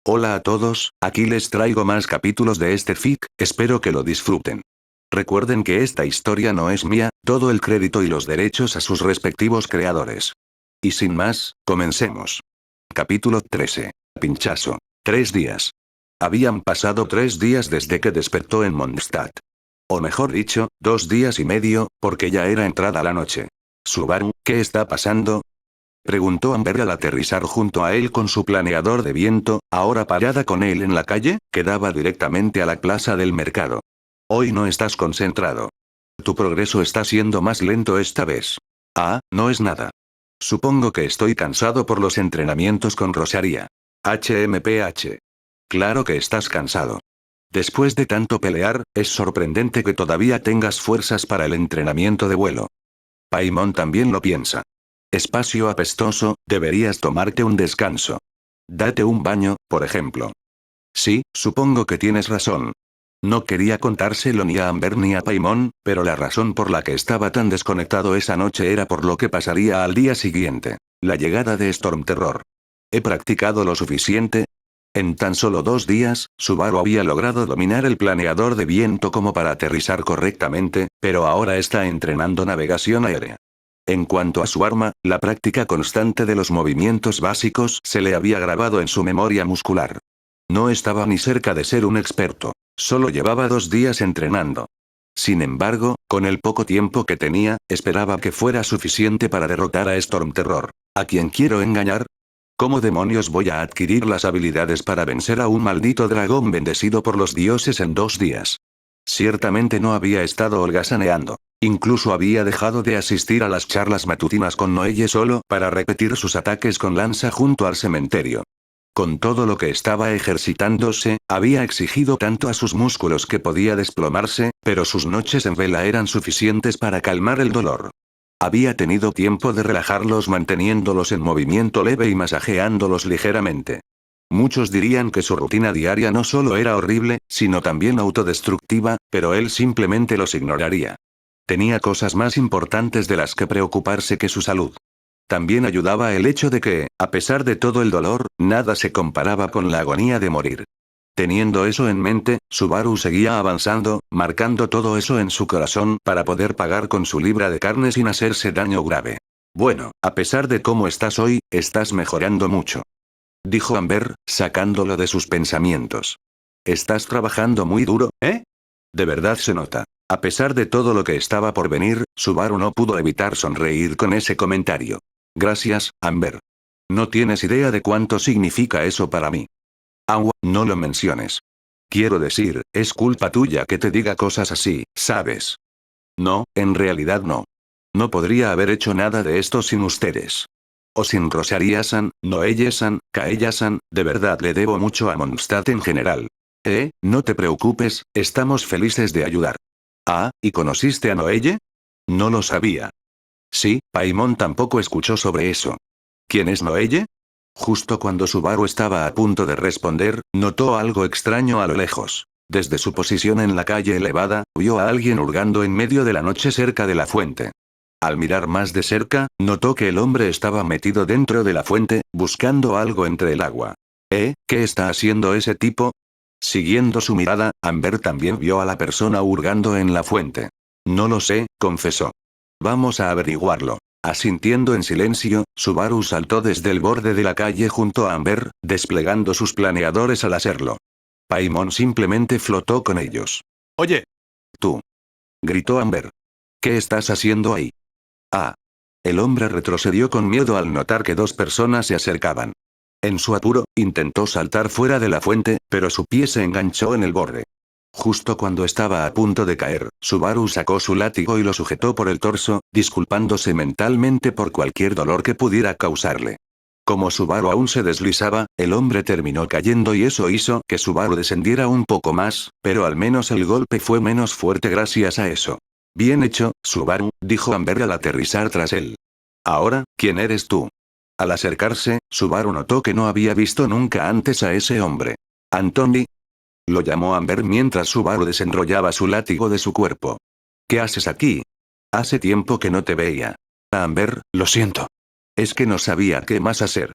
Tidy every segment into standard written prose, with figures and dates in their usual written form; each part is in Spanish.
Hola a todos, aquí les traigo más capítulos de este fic, espero que lo disfruten. Recuerden que esta historia no es mía, todo el crédito y los derechos a sus respectivos creadores. Y sin más, comencemos. Capítulo 13. Pinchazo. 3 días. Habían pasado 3 días desde que despertó en Mondstadt. O mejor dicho, 2 días y medio, porque ya era entrada la noche. Subaru, ¿qué está pasando? Preguntó Amber al aterrizar junto a él con su planeador de viento, ahora parada con él en la calle, que daba directamente a la plaza del mercado. Hoy no estás concentrado. Tu progreso está siendo más lento esta vez. Ah, no es nada. Supongo que estoy cansado por los entrenamientos con Rosaria. HMPH. Claro que estás cansado. Después de tanto pelear, es sorprendente que todavía tengas fuerzas para el entrenamiento de vuelo. Paimon también lo piensa. Espacio apestoso, deberías tomarte un descanso. Date un baño, por ejemplo. Sí, supongo que tienes razón. No quería contárselo ni a Amber ni a Paimon, pero la razón por la que estaba tan desconectado esa noche era por lo que pasaría al día siguiente. La llegada de Storm Terror. ¿He practicado lo suficiente? En tan solo 2 días, Subaru había logrado dominar el planeador de viento como para aterrizar correctamente, pero ahora está entrenando navegación aérea. En cuanto a su arma, la práctica constante de los movimientos básicos se le había grabado en su memoria muscular. No estaba ni cerca de ser un experto. Solo llevaba 2 días entrenando. Sin embargo, con el poco tiempo que tenía, esperaba que fuera suficiente para derrotar a Storm Terror. ¿A quién quiero engañar? ¿Cómo demonios voy a adquirir las habilidades para vencer a un maldito dragón bendecido por los dioses en 2 días? Ciertamente no había estado holgazaneando. Incluso había dejado de asistir a las charlas matutinas con Noelle solo para repetir sus ataques con lanza junto al cementerio. Con todo lo que estaba ejercitándose, había exigido tanto a sus músculos que podía desplomarse, pero sus noches en vela eran suficientes para calmar el dolor. Había tenido tiempo de relajarlos manteniéndolos en movimiento leve y masajeándolos ligeramente. Muchos dirían que su rutina diaria no solo era horrible, sino también autodestructiva, pero él simplemente los ignoraría. Tenía cosas más importantes de las que preocuparse que su salud. También ayudaba el hecho de que, a pesar de todo el dolor, nada se comparaba con la agonía de morir. Teniendo eso en mente, Subaru seguía avanzando, marcando todo eso en su corazón para poder pagar con su libra de carne sin hacerse daño grave. Bueno, a pesar de cómo estás hoy, estás mejorando mucho. Dijo Amber, sacándolo de sus pensamientos. Estás trabajando muy duro, ¿eh? De verdad se nota. A pesar de todo lo que estaba por venir, Subaru no pudo evitar sonreír con ese comentario. Gracias, Amber. No tienes idea de cuánto significa eso para mí. Agua, no lo menciones. Quiero decir, es culpa tuya que te diga cosas así, ¿sabes? No, en realidad no. No podría haber hecho nada de esto sin ustedes. O sin Rosaria-san, Noelle-san, Kaeya-san, de verdad le debo mucho a Mondstadt en general. No te preocupes, estamos felices de ayudar. Ah, ¿y conociste a Noelle? No lo sabía. Sí, Paimon tampoco escuchó sobre eso. ¿Quién es Noelle? Justo cuando Subaru estaba a punto de responder, notó algo extraño a lo lejos. Desde su posición en la calle elevada, vio a alguien hurgando en medio de la noche cerca de la fuente. Al mirar más de cerca, notó que el hombre estaba metido dentro de la fuente, buscando algo entre el agua. ¿Qué está haciendo ese tipo? Siguiendo su mirada, Amber también vio a la persona hurgando en la fuente. No lo sé, confesó. Vamos a averiguarlo. Asintiendo en silencio, Subaru saltó desde el borde de la calle junto a Amber, desplegando sus planeadores al hacerlo. Paimon simplemente flotó con ellos. Oye. Tú. Gritó Amber. ¿Qué estás haciendo ahí? Ah. El hombre retrocedió con miedo al notar que dos personas se acercaban. En su apuro, intentó saltar fuera de la fuente, pero su pie se enganchó en el borde. Justo cuando estaba a punto de caer, Subaru sacó su látigo y lo sujetó por el torso, disculpándose mentalmente por cualquier dolor que pudiera causarle. Como Subaru aún se deslizaba, el hombre terminó cayendo y eso hizo que Subaru descendiera un poco más, pero al menos el golpe fue menos fuerte gracias a eso. Bien hecho, Subaru, dijo Amber al aterrizar tras él. Ahora, ¿quién eres tú? Al acercarse, Subaru notó que no había visto nunca antes a ese hombre. Anthony. Lo llamó Amber mientras Subaru desenrollaba su látigo de su cuerpo. ¿Qué haces aquí? Hace tiempo que no te veía. Amber, lo siento. Es que no sabía qué más hacer.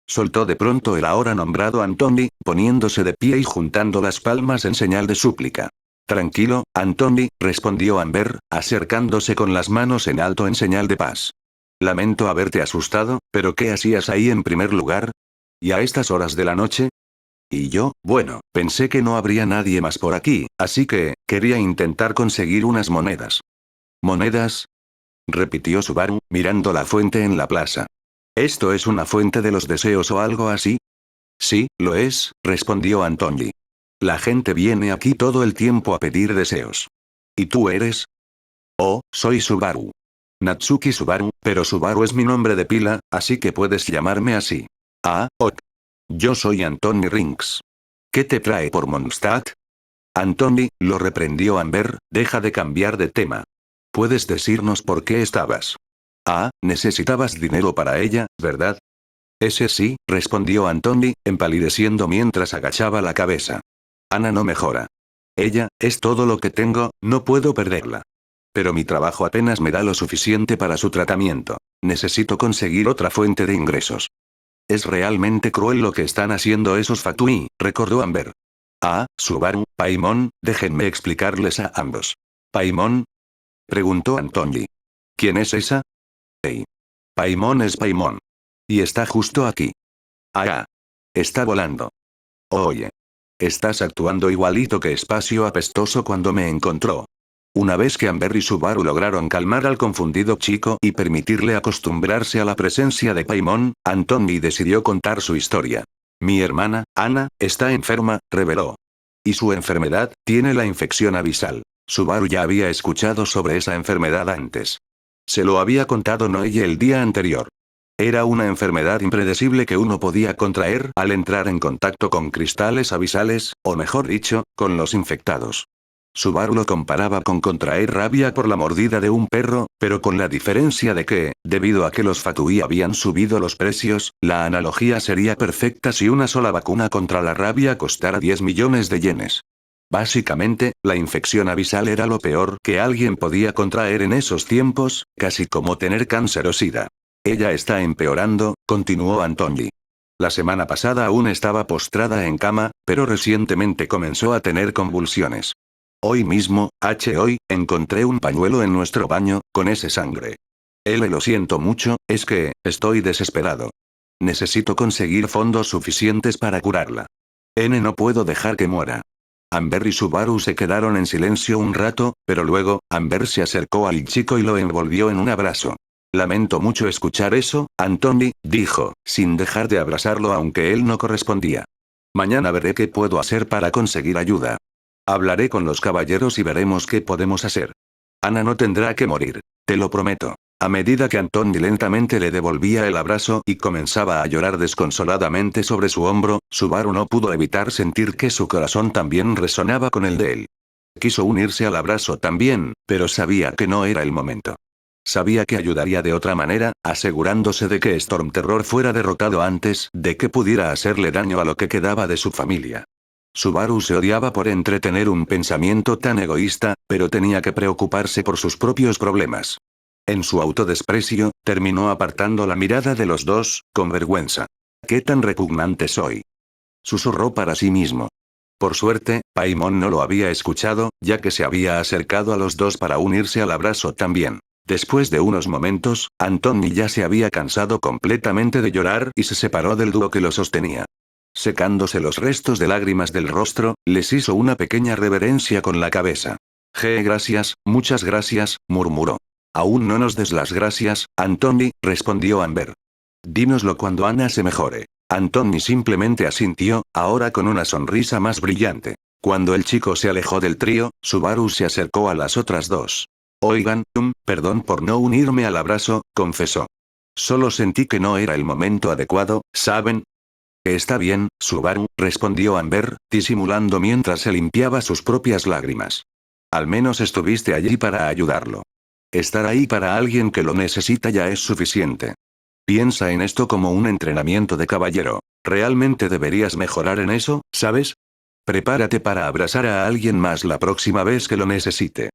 Soltó de pronto el ahora nombrado Antoni, poniéndose de pie y juntando las palmas en señal de súplica. Tranquilo, Antoni, respondió Amber, acercándose con las manos en alto en señal de paz. Lamento haberte asustado, pero ¿qué hacías ahí en primer lugar? ¿Y a estas horas de la noche? Y yo, bueno, pensé que no habría nadie más por aquí, así que, quería intentar conseguir unas monedas. ¿Monedas? Repitió Subaru, mirando la fuente en la plaza. ¿Esto es una fuente de los deseos o algo así? Sí, lo es, respondió Antoni. La gente viene aquí todo el tiempo a pedir deseos. ¿Y tú eres? Oh, soy Subaru. Natsuki Subaru, pero Subaru es mi nombre de pila, así que puedes llamarme así. Ah, ok. Yo soy Antoni Rinks. ¿Qué te trae por Mondstadt? Antoni, lo reprendió Amber, deja de cambiar de tema. ¿Puedes decirnos por qué estabas? Ah, necesitabas dinero para ella, ¿verdad? Ese sí, respondió Antoni, empalideciendo mientras agachaba la cabeza. Ana no mejora. Ella, es todo lo que tengo, no puedo perderla. Pero mi trabajo apenas me da lo suficiente para su tratamiento. Necesito conseguir otra fuente de ingresos. Es realmente cruel lo que están haciendo esos Fatui, recordó Amber. Ah, Subaru, Paimon, déjenme explicarles a ambos. ¿Paimon? Preguntó Antoni. ¿Quién es esa? Hey. Paimon es Paimon. Y está justo aquí. Ah. Está volando. Oye. Estás actuando igualito que Espacio Apestoso cuando me encontró. Una vez que Amber y Subaru lograron calmar al confundido chico y permitirle acostumbrarse a la presencia de Paimon, Antoni decidió contar su historia. Mi hermana, Ana, está enferma, reveló. Y su enfermedad, tiene la infección abisal. Subaru ya había escuchado sobre esa enfermedad antes. Se lo había contado Noelle el día anterior. Era una enfermedad impredecible que uno podía contraer al entrar en contacto con cristales abisales, o mejor dicho, con los infectados. Subaru lo comparaba con contraer rabia por la mordida de un perro, pero con la diferencia de que, debido a que los Fatui habían subido los precios, la analogía sería perfecta si una sola vacuna contra la rabia costara 10 millones de yenes. Básicamente, la infección abisal era lo peor que alguien podía contraer en esos tiempos, casi como tener cáncer o sida. Ella está empeorando, continuó Antoni. La semana pasada aún estaba postrada en cama, pero recientemente comenzó a tener convulsiones. Hoy mismo, hoy, encontré un pañuelo en nuestro baño, con ese sangre. Lo siento mucho, es que, estoy desesperado. Necesito conseguir fondos suficientes para curarla. No puedo dejar que muera. Amber y Subaru se quedaron en silencio un rato, pero luego, Amber se acercó al chico y lo envolvió en un abrazo. Lamento mucho escuchar eso, Antoni, dijo, sin dejar de abrazarlo aunque él no correspondía. Mañana veré qué puedo hacer para conseguir ayuda. Hablaré con los caballeros y veremos qué podemos hacer. Ana no tendrá que morir. Te lo prometo. A medida que Antoni lentamente le devolvía el abrazo y comenzaba a llorar desconsoladamente sobre su hombro, Subaru no pudo evitar sentir que su corazón también resonaba con el de él. Quiso unirse al abrazo también, pero sabía que no era el momento. Sabía que ayudaría de otra manera, asegurándose de que Storm Terror fuera derrotado antes de que pudiera hacerle daño a lo que quedaba de su familia. Subaru se odiaba por entretener un pensamiento tan egoísta, pero tenía que preocuparse por sus propios problemas. En su autodesprecio, terminó apartando la mirada de los dos, con vergüenza. ¿Qué tan repugnante soy? Susurró para sí mismo. Por suerte, Paimon no lo había escuchado, ya que se había acercado a los dos para unirse al abrazo también. Después de unos momentos, Antoni ya se había cansado completamente de llorar y se separó del dúo que lo sostenía. Secándose los restos de lágrimas del rostro, les hizo una pequeña reverencia con la cabeza. Gracias, muchas gracias, murmuró. Aún no nos des las gracias, Antoni, respondió Amber. Dínoslo cuando Ana se mejore. Antoni simplemente asintió, ahora con una sonrisa más brillante. Cuando el chico se alejó del trío, Subaru se acercó a las otras dos. Oigan, perdón por no unirme al abrazo, confesó. Solo sentí que no era el momento adecuado, ¿saben? Está bien, Subaru, respondió Amber, disimulando mientras se limpiaba sus propias lágrimas. Al menos estuviste allí para ayudarlo. Estar ahí para alguien que lo necesita ya es suficiente. Piensa en esto como un entrenamiento de caballero. Realmente deberías mejorar en eso, ¿sabes? Prepárate para abrazar a alguien más la próxima vez que lo necesite.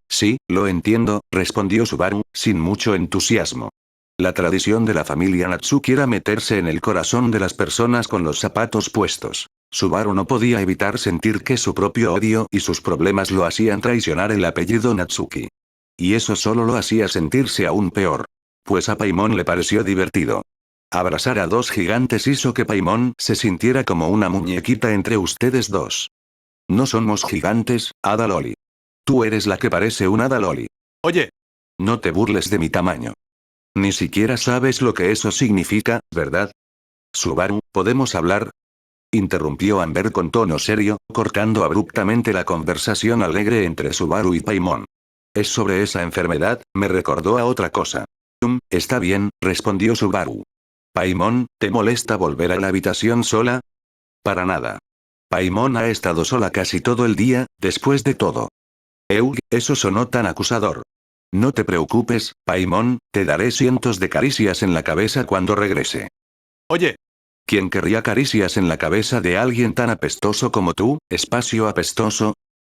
Sí, lo entiendo, respondió Subaru, sin mucho entusiasmo. La tradición de la familia Natsuki era meterse en el corazón de las personas con los zapatos puestos. Subaru no podía evitar sentir que su propio odio y sus problemas lo hacían traicionar el apellido Natsuki. Y eso solo lo hacía sentirse aún peor. Pues a Paimon le pareció divertido. Abrazar a dos gigantes hizo que Paimon se sintiera como una muñequita entre ustedes dos. No somos gigantes, Hada Loli. Tú eres la que parece un Hada Loli. Oye. No te burles de mi tamaño. Ni siquiera sabes lo que eso significa, ¿verdad? Subaru, ¿podemos hablar? Interrumpió Amber con tono serio, cortando abruptamente la conversación alegre entre Subaru y Paimon. Es sobre esa enfermedad, me recordó a otra cosa. Está bien, respondió Subaru. Paimon, ¿te molesta volver a la habitación sola? Para nada. Paimon ha estado sola casi todo el día, después de todo. Eso sonó tan acusador. No te preocupes, Paimon, te daré cientos de caricias en la cabeza cuando regrese. Oye. ¿Quién querría caricias en la cabeza de alguien tan apestoso como tú, espacio apestoso?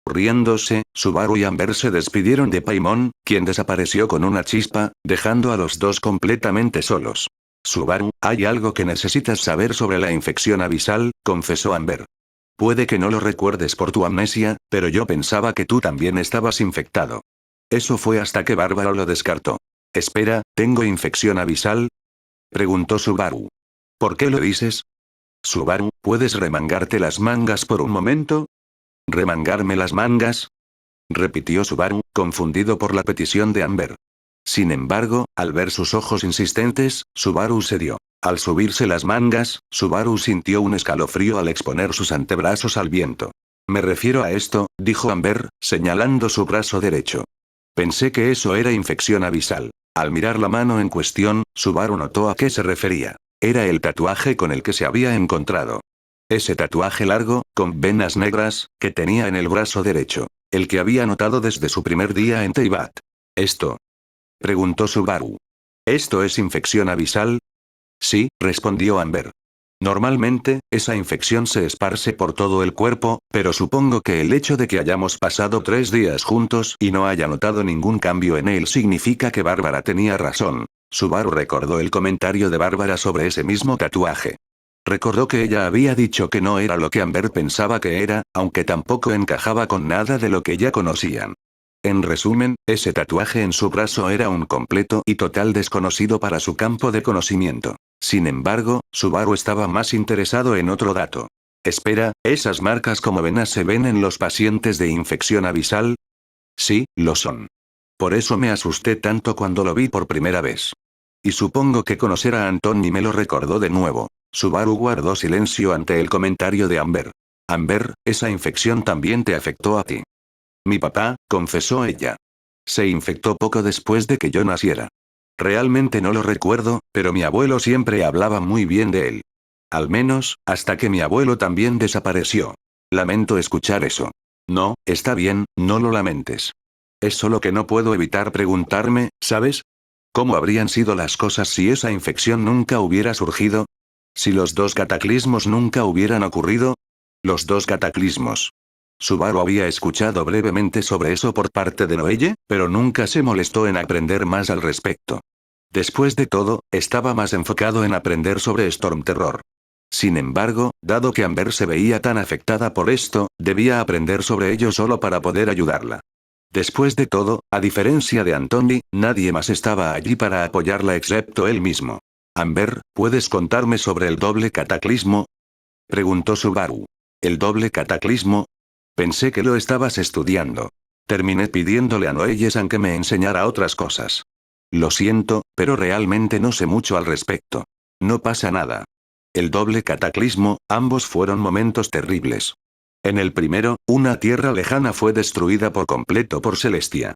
Riéndose, Subaru y Amber se despidieron de Paimon, quien desapareció con una chispa, dejando a los dos completamente solos. Subaru, hay algo que necesitas saber sobre la infección abisal, confesó Amber. Puede que no lo recuerdes por tu amnesia, pero yo pensaba que tú también estabas infectado. Eso fue hasta que Bárbara lo descartó. Espera, ¿tengo infección abisal? Preguntó Subaru. ¿Por qué lo dices? Subaru, ¿puedes remangarte las mangas por un momento? ¿Remangarme las mangas? Repitió Subaru, confundido por la petición de Amber. Sin embargo, al ver sus ojos insistentes, Subaru cedió. Al subirse las mangas, Subaru sintió un escalofrío al exponer sus antebrazos al viento. Me refiero a esto, dijo Amber, señalando su brazo derecho. Pensé que eso era infección abisal. Al mirar la mano en cuestión, Subaru notó a qué se refería. Era el tatuaje con el que se había encontrado. Ese tatuaje largo, con venas negras, que tenía en el brazo derecho. El que había notado desde su primer día en Teyvat. ¿Esto? Preguntó Subaru. ¿Esto es infección abisal? Sí, respondió Amber. Normalmente, esa infección se esparce por todo el cuerpo, pero supongo que el hecho de que hayamos pasado 3 días juntos y no haya notado ningún cambio en él significa que Bárbara tenía razón. Subaru recordó el comentario de Bárbara sobre ese mismo tatuaje. Recordó que ella había dicho que no era lo que Amber pensaba que era, aunque tampoco encajaba con nada de lo que ya conocían. En resumen, ese tatuaje en su brazo era un completo y total desconocido para su campo de conocimiento. Sin embargo, Subaru estaba más interesado en otro dato. Espera, ¿esas marcas como venas se ven en los pacientes de infección abisal? Sí, lo son. Por eso me asusté tanto cuando lo vi por primera vez. Y supongo que conocer a Anthony me lo recordó de nuevo. Subaru guardó silencio ante el comentario de Amber. Amber, esa infección también te afectó a ti. Mi papá, confesó ella. Se infectó poco después de que yo naciera. Realmente no lo recuerdo, pero mi abuelo siempre hablaba muy bien de él. Al menos, hasta que mi abuelo también desapareció. Lamento escuchar eso. No, está bien, no lo lamentes. Es solo que no puedo evitar preguntarme, ¿sabes? ¿Cómo habrían sido las cosas si esa infección nunca hubiera surgido? Si los 2 cataclismos nunca hubieran ocurrido. Los 2 cataclismos. Subaru había escuchado brevemente sobre eso por parte de Noelle, pero nunca se molestó en aprender más al respecto. Después de todo, estaba más enfocado en aprender sobre Storm Terror. Sin embargo, dado que Amber se veía tan afectada por esto, debía aprender sobre ello solo para poder ayudarla. Después de todo, a diferencia de Anthony, nadie más estaba allí para apoyarla excepto él mismo. Amber, ¿puedes contarme sobre el doble cataclismo? Preguntó Subaru. ¿El doble cataclismo? Pensé que lo estabas estudiando. Terminé pidiéndole a Noelle-san que me enseñara otras cosas. Lo siento, pero realmente no sé mucho al respecto. No pasa nada. El doble cataclismo, ambos fueron momentos terribles. En el primero, una tierra lejana fue destruida por completo por Celestia.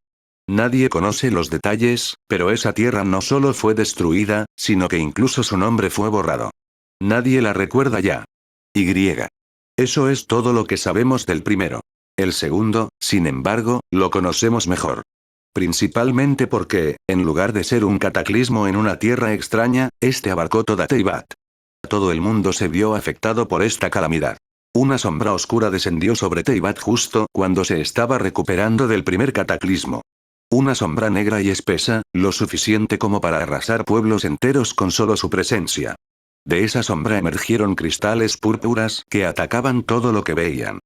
Nadie conoce los detalles, pero esa tierra no solo fue destruida, sino que incluso su nombre fue borrado. Nadie la recuerda ya. Y. Eso es todo lo que sabemos del primero. El segundo, sin embargo, lo conocemos mejor. Principalmente porque, en lugar de ser un cataclismo en una tierra extraña, este abarcó toda Teyvat. Todo el mundo se vio afectado por esta calamidad. Una sombra oscura descendió sobre Teyvat justo cuando se estaba recuperando del primer cataclismo. Una sombra negra y espesa, lo suficiente como para arrasar pueblos enteros con solo su presencia. De esa sombra emergieron cristales púrpuras que atacaban todo lo que veían.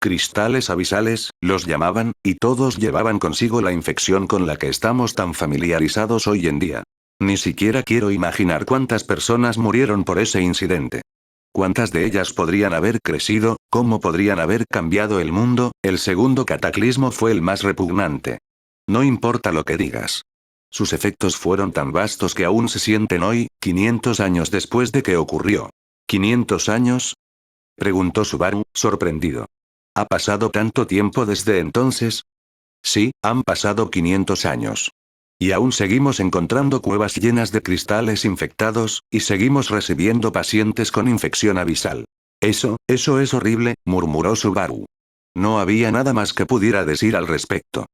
Cristales abisales, los llamaban, y todos llevaban consigo la infección con la que estamos tan familiarizados hoy en día. Ni siquiera quiero imaginar cuántas personas murieron por ese incidente. ¿Cuántas de ellas podrían haber crecido? ¿Cómo podrían haber cambiado el mundo? El segundo cataclismo fue el más repugnante. No importa lo que digas. Sus efectos fueron tan vastos que aún se sienten hoy, 500 años después de que ocurrió. ¿500 años? Preguntó Subaru, sorprendido. ¿Ha pasado tanto tiempo desde entonces? Sí, han pasado 500 años. Y aún seguimos encontrando cuevas llenas de cristales infectados, y seguimos recibiendo pacientes con infección abisal. Eso es horrible, murmuró Subaru. No había nada más que pudiera decir al respecto.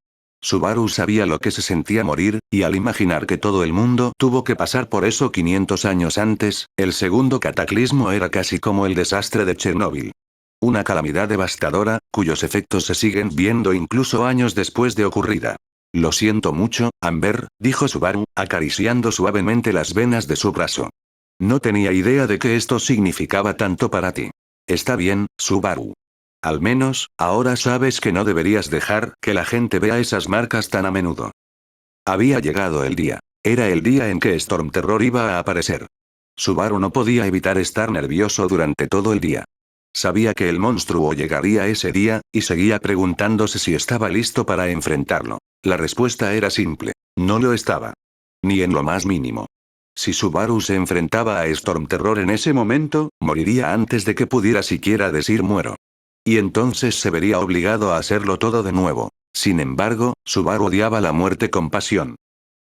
Subaru sabía lo que se sentía morir, y al imaginar que todo el mundo tuvo que pasar por eso 500 años antes, el segundo cataclismo era casi como el desastre de Chernóbil. Una calamidad devastadora, cuyos efectos se siguen viendo incluso años después de ocurrida. Lo siento mucho, Amber, dijo Subaru, acariciando suavemente las venas de su brazo. No tenía idea de que esto significaba tanto para ti. Está bien, Subaru. Al menos, ahora sabes que no deberías dejar que la gente vea esas marcas tan a menudo. Había llegado el día. Era el día en que Storm Terror iba a aparecer. Subaru no podía evitar estar nervioso durante todo el día. Sabía que el monstruo llegaría ese día, y seguía preguntándose si estaba listo para enfrentarlo. La respuesta era simple. No lo estaba. Ni en lo más mínimo. Si Subaru se enfrentaba a Storm Terror en ese momento, moriría antes de que pudiera siquiera decir muero. Y entonces se vería obligado a hacerlo todo de nuevo. Sin embargo, Subaru odiaba la muerte con pasión.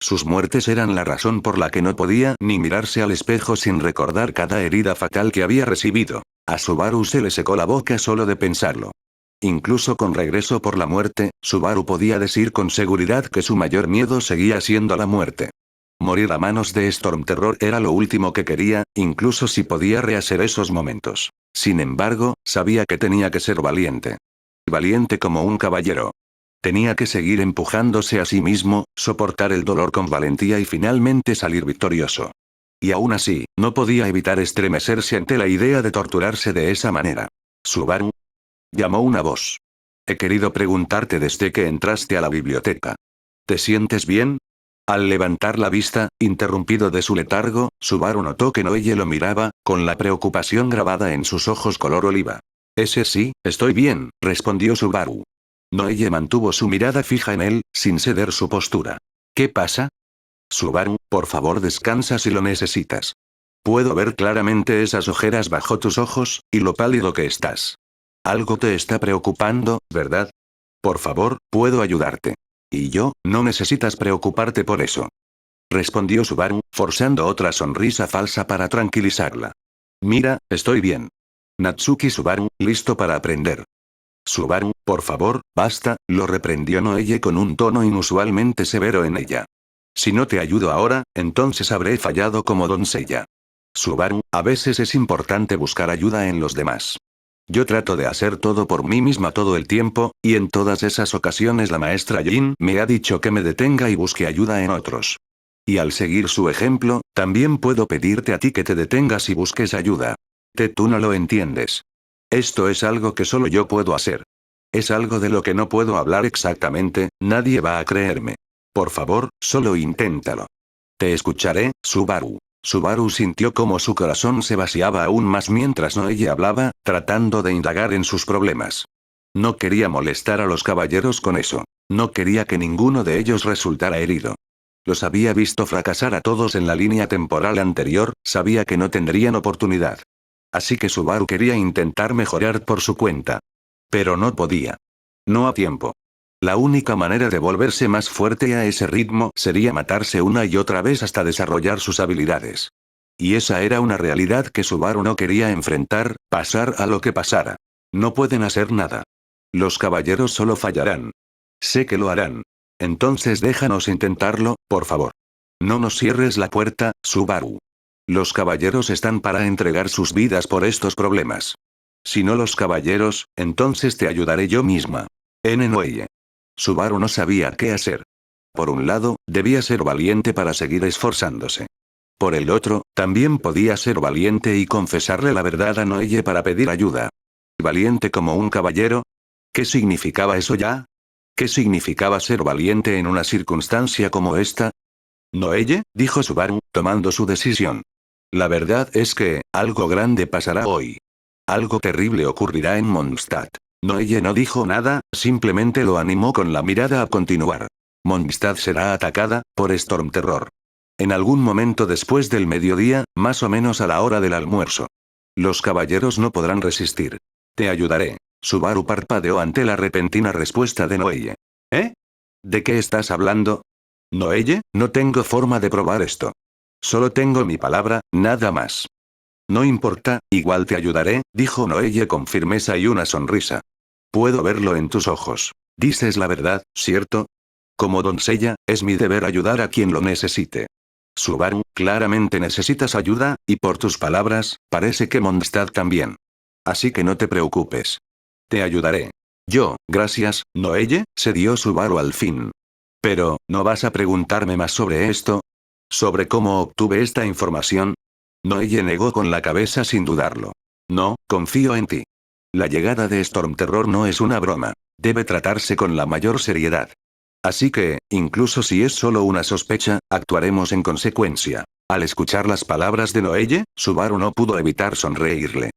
Sus muertes eran la razón por la que no podía ni mirarse al espejo sin recordar cada herida fatal que había recibido. A Subaru se le secó la boca solo de pensarlo. Incluso con regreso por la muerte, Subaru podía decir con seguridad que su mayor miedo seguía siendo la muerte. Morir a manos de Storm Terror era lo último que quería, incluso si podía rehacer esos momentos. Sin embargo, sabía que tenía que ser valiente. Valiente como un caballero. Tenía que seguir empujándose a sí mismo, soportar el dolor con valentía y finalmente salir victorioso. Y aún así, no podía evitar estremecerse ante la idea de torturarse de esa manera. Subaru. Llamó una voz. He querido preguntarte desde que entraste a la biblioteca. ¿Te sientes bien? Al levantar la vista, interrumpido de su letargo, Subaru notó que Noelle lo miraba, con la preocupación grabada en sus ojos color oliva. Ese sí, estoy bien, respondió Subaru. Noelle mantuvo su mirada fija en él, sin ceder su postura. ¿Qué pasa? Subaru, por favor descansa si lo necesitas. Puedo ver claramente esas ojeras bajo tus ojos, y lo pálido que estás. Algo te está preocupando, ¿verdad? Por favor, puedo ayudarte. Y yo, no necesitas preocuparte por eso. Respondió Subaru, forzando otra sonrisa falsa para tranquilizarla. Mira, estoy bien. Natsuki Subaru, listo para aprender. Subaru, por favor, basta, lo reprendió Noelle con un tono inusualmente severo en ella. Si no te ayudo ahora, entonces habré fallado como doncella. Subaru, a veces es importante buscar ayuda en los demás. Yo trato de hacer todo por mí misma todo el tiempo, y en todas esas ocasiones la maestra Jin me ha dicho que me detenga y busque ayuda en otros. Y al seguir su ejemplo, también puedo pedirte a ti que te detengas y busques ayuda. Tú no lo entiendes. Esto es algo que solo yo puedo hacer. Es algo de lo que no puedo hablar exactamente, nadie va a creerme. Por favor, solo inténtalo. Te escucharé, Subaru. Subaru sintió como su corazón se vaciaba aún más mientras Noelle hablaba, tratando de indagar en sus problemas. No quería molestar a los caballeros con eso. No quería que ninguno de ellos resultara herido. Los había visto fracasar a todos en la línea temporal anterior, sabía que no tendrían oportunidad. Así que Subaru quería intentar mejorar por su cuenta. Pero no podía. No a tiempo. La única manera de volverse más fuerte a ese ritmo sería matarse una y otra vez hasta desarrollar sus habilidades. Y esa era una realidad que Subaru no quería enfrentar, pasar a lo que pasara. No pueden hacer nada. Los caballeros solo fallarán. Sé que lo harán. Entonces déjanos intentarlo, por favor. No nos cierres la puerta, Subaru. Los caballeros están para entregar sus vidas por estos problemas. Si no los caballeros, entonces te ayudaré yo misma. Noelle. Subaru no sabía qué hacer. Por un lado, debía ser valiente para seguir esforzándose. Por el otro, también podía ser valiente y confesarle la verdad a Noelle para pedir ayuda. ¿Valiente como un caballero? ¿Qué significaba eso ya? ¿Qué significaba ser valiente en una circunstancia como esta? Noelle, dijo Subaru, tomando su decisión. La verdad es que, algo grande pasará hoy. Algo terrible ocurrirá en Mondstadt. Noelle no dijo nada, simplemente lo animó con la mirada a continuar. Mondstadt será atacada, por Stormterror. En algún momento después del mediodía, más o menos a la hora del almuerzo. Los caballeros no podrán resistir. Te ayudaré. Subaru parpadeó ante la repentina respuesta de Noelle. ¿Eh? ¿De qué estás hablando? Noelle, no tengo forma de probar esto. Solo tengo mi palabra, nada más. No importa, igual te ayudaré, dijo Noelle con firmeza y una sonrisa. Puedo verlo en tus ojos. Dices la verdad, ¿cierto? Como doncella, es mi deber ayudar a quien lo necesite. Subaru, claramente necesitas ayuda, y por tus palabras, parece que Mondstadt también. Así que no te preocupes. Te ayudaré. Gracias, Noelle, cedió Subaru al fin. Pero, ¿no vas a preguntarme más sobre esto? ¿Sobre cómo obtuve esta información? Noelle negó con la cabeza sin dudarlo. No, confío en ti. La llegada de Stormterror no es una broma. Debe tratarse con la mayor seriedad. Así que, incluso si es solo una sospecha, actuaremos en consecuencia. Al escuchar las palabras de Noelle, Subaru no pudo evitar sonreírle.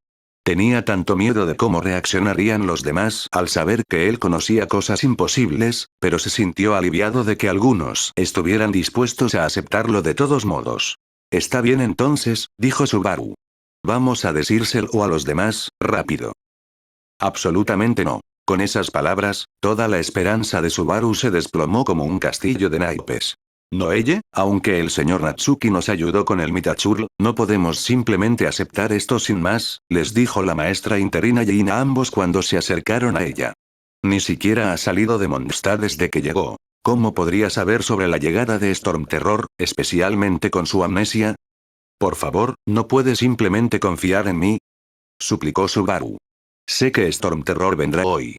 Tenía tanto miedo de cómo reaccionarían los demás al saber que él conocía cosas imposibles, pero se sintió aliviado de que algunos estuvieran dispuestos a aceptarlo de todos modos. Está bien entonces, dijo Subaru. Vamos a decírselo a los demás, rápido. Absolutamente no. Con esas palabras, toda la esperanza de Subaru se desplomó como un castillo de naipes. Noelle, aunque el señor Natsuki nos ayudó con el Mitachurl, no podemos simplemente aceptar esto sin más, les dijo la maestra interina Jin a ambos cuando se acercaron a ella. Ni siquiera ha salido de Mondstadt desde que llegó. ¿Cómo podría saber sobre la llegada de Stormterror, especialmente con su amnesia? Por favor, ¿no puede simplemente confiar en mí? Suplicó Subaru. Sé que Stormterror vendrá hoy.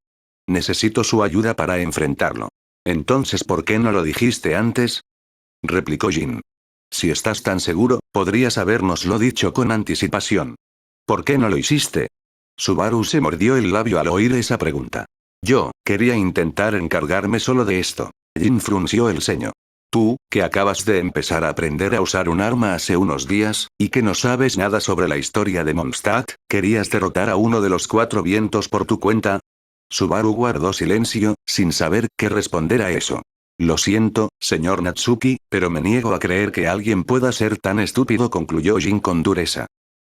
Necesito su ayuda para enfrentarlo. Entonces, ¿por qué no lo dijiste antes? Replicó Jin. Si estás tan seguro, podrías habérnoslo dicho con anticipación. ¿Por qué no lo hiciste? Subaru se mordió el labio al oír esa pregunta. Yo, quería intentar encargarme solo de esto. Jin frunció el ceño. Tú, que acabas de empezar a aprender a usar un arma hace unos días, y que no sabes nada sobre la historia de Mondstadt, ¿querías derrotar a uno de los cuatro vientos por tu cuenta? Subaru guardó silencio, sin saber qué responder a eso. Lo siento, señor Natsuki, pero me niego a creer que alguien pueda ser tan estúpido, concluyó Jin con dureza.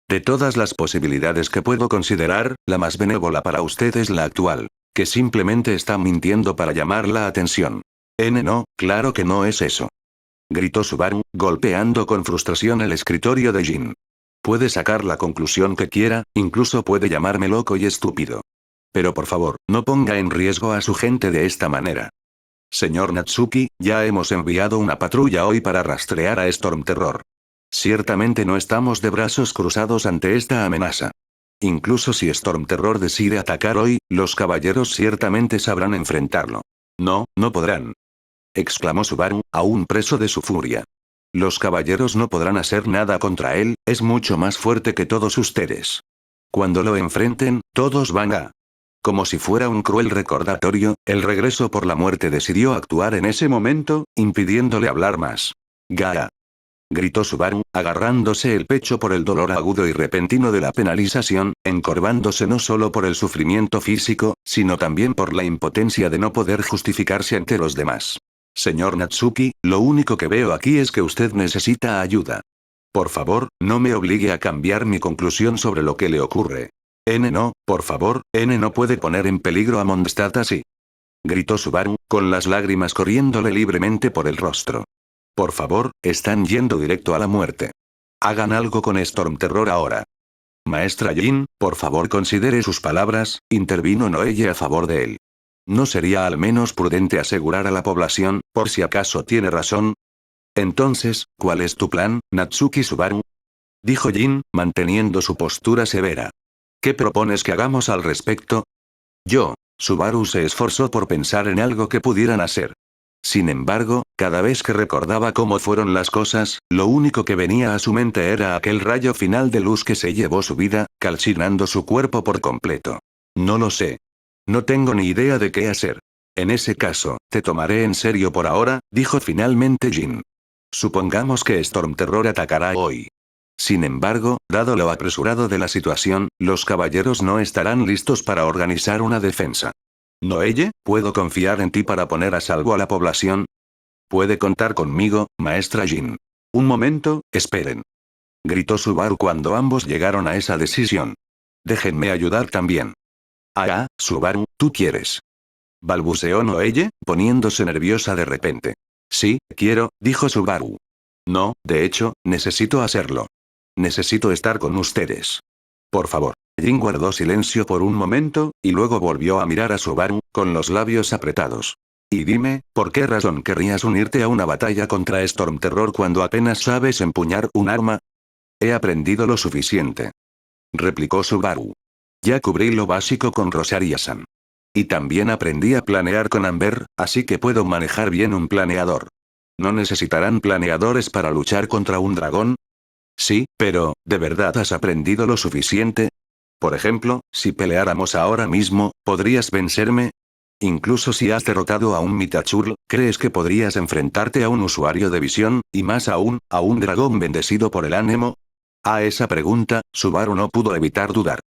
De todas las posibilidades que puedo considerar, la más benévola para usted es la actual, que simplemente está mintiendo para llamar la atención. No, claro que no es eso. Gritó Subaru, golpeando con frustración el escritorio de Jin. Puede sacar la conclusión que quiera, incluso puede llamarme loco y estúpido. Pero por favor, no ponga en riesgo a su gente de esta manera. Señor Natsuki, ya hemos enviado una patrulla hoy para rastrear a Stormterror. Ciertamente no estamos de brazos cruzados ante esta amenaza. Incluso si Stormterror decide atacar hoy, los caballeros ciertamente sabrán enfrentarlo. No, no podrán. Exclamó Subaru, aún preso de su furia. Los caballeros no podrán hacer nada contra él, es mucho más fuerte que todos ustedes. Cuando lo enfrenten, todos van a... Como si fuera un cruel recordatorio, el regreso por la muerte decidió actuar en ese momento, impidiéndole hablar más. ¡Gaa! Gritó Subaru, agarrándose el pecho por el dolor agudo y repentino de la penalización, encorvándose no solo por el sufrimiento físico, sino también por la impotencia de no poder justificarse ante los demás. Señor Natsuki, lo único que veo aquí es que usted necesita ayuda. Por favor, no me obligue a cambiar mi conclusión sobre lo que le ocurre. No, por favor, no puede poner en peligro a Mondstadt así. Gritó Subaru, con las lágrimas corriéndole libremente por el rostro. Por favor, están yendo directo a la muerte. Hagan algo con Stormterror ahora. Maestra Jin, por favor considere sus palabras, intervino Noelle a favor de él. ¿No sería al menos prudente asegurar a la población, por si acaso tiene razón? Entonces, ¿cuál es tu plan, Natsuki Subaru? Dijo Jin, manteniendo su postura severa. ¿Qué propones que hagamos al respecto? Subaru se esforzó por pensar en algo que pudieran hacer. Sin embargo, cada vez que recordaba cómo fueron las cosas, lo único que venía a su mente era aquel rayo final de luz que se llevó su vida, calcinando su cuerpo por completo. No lo sé. No tengo ni idea de qué hacer. En ese caso, te tomaré en serio por ahora, dijo finalmente Jin. Supongamos que Storm Terror atacará hoy. Sin embargo, dado lo apresurado de la situación, los caballeros no estarán listos para organizar una defensa. Noelle, ¿puedo confiar en ti para poner a salvo a la población? Puede contar conmigo, maestra Jin. Un momento, esperen. Gritó Subaru cuando ambos llegaron a esa decisión. Déjenme ayudar también. Subaru, ¿tú quieres? Balbuceó Noelle, poniéndose nerviosa de repente. Sí, quiero, dijo Subaru. No, de hecho, necesito hacerlo. Necesito estar con ustedes. Por favor. Jin guardó silencio por un momento, y luego volvió a mirar a Subaru, con los labios apretados. Y dime, ¿por qué razón querrías unirte a una batalla contra Storm Terror cuando apenas sabes empuñar un arma? He aprendido lo suficiente. Replicó Subaru. Ya cubrí lo básico con Rosaria-san. Y también aprendí a planear con Amber, así que puedo manejar bien un planeador. ¿No necesitarán planeadores para luchar contra un dragón? Sí, pero, ¿de verdad has aprendido lo suficiente? Por ejemplo, si peleáramos ahora mismo, ¿podrías vencerme? Incluso si has derrotado a un Mitachurl, ¿crees que podrías enfrentarte a un usuario de visión, y más aún, a un dragón bendecido por el ánimo? A esa pregunta, Subaru no pudo evitar dudar.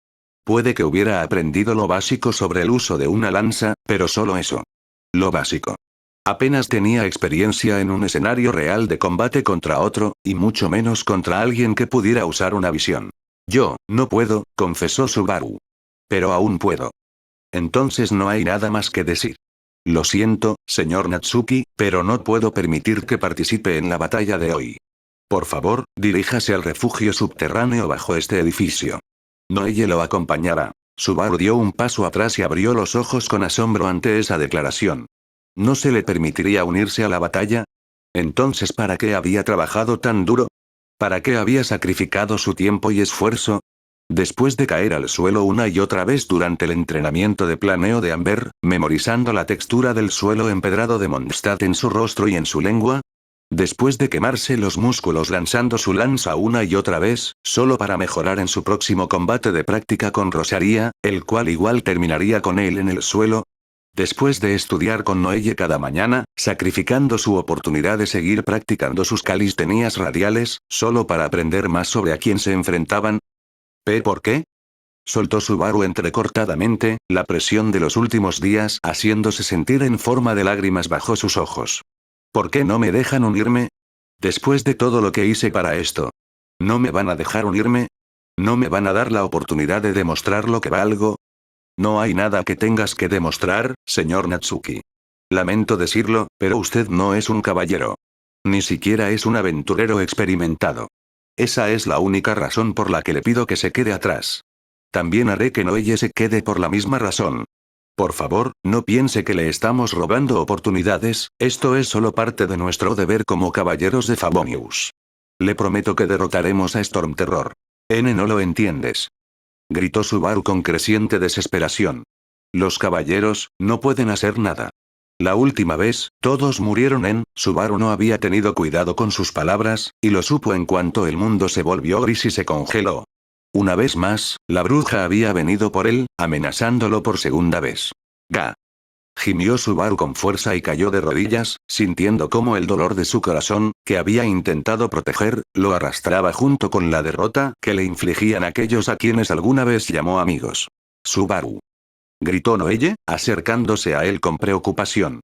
Puede que hubiera aprendido lo básico sobre el uso de una lanza, pero solo eso. Lo básico. Apenas tenía experiencia en un escenario real de combate contra otro, y mucho menos contra alguien que pudiera usar una visión. Yo, no puedo, confesó Subaru. Pero aún puedo. Entonces no hay nada más que decir. Lo siento, señor Natsuki, pero no puedo permitir que participe en la batalla de hoy. Por favor, diríjase al refugio subterráneo bajo este edificio. Noelle lo acompañará. Subaru dio un paso atrás y abrió los ojos con asombro ante esa declaración. ¿No se le permitiría unirse a la batalla? Entonces, ¿para qué había trabajado tan duro? ¿Para qué había sacrificado su tiempo y esfuerzo? Después de caer al suelo una y otra vez durante el entrenamiento de planeo de Amber, memorizando la textura del suelo empedrado de Mondstadt en su rostro y en su lengua. Después de quemarse los músculos lanzando su lanza una y otra vez, solo para mejorar en su próximo combate de práctica con Rosaria, el cual igual terminaría con él en el suelo. Después de estudiar con Noelle cada mañana, sacrificando su oportunidad de seguir practicando sus calistenias radiales, solo para aprender más sobre a quién se enfrentaban. ¿Por qué? Soltó Subaru entrecortadamente, la presión de los últimos días haciéndose sentir en forma de lágrimas bajo sus ojos. ¿Por qué no me dejan unirme? Después de todo lo que hice para esto. ¿No me van a dejar unirme? ¿No me van a dar la oportunidad de demostrar lo que valgo? No hay nada que tengas que demostrar, señor Natsuki. Lamento decirlo, pero usted no es un caballero. Ni siquiera es un aventurero experimentado. Esa es la única razón por la que le pido que se quede atrás. También haré que Noelle se quede por la misma razón. Por favor, no piense que le estamos robando oportunidades, esto es solo parte de nuestro deber como caballeros de Favonius. Le prometo que derrotaremos a Storm Terror. ¿No lo entiendes? Gritó Subaru con creciente desesperación. Los caballeros, no pueden hacer nada. La última vez, todos murieron Subaru no había tenido cuidado con sus palabras, y lo supo en cuanto el mundo se volvió gris y se congeló. Una vez más, la bruja había venido por él, amenazándolo por segunda vez. ¡Ga! Gimió Subaru con fuerza y cayó de rodillas, sintiendo cómo el dolor de su corazón, que había intentado proteger, lo arrastraba junto con la derrota que le infligían aquellos a quienes alguna vez llamó amigos. Subaru. Gritó Noelle, acercándose a él con preocupación.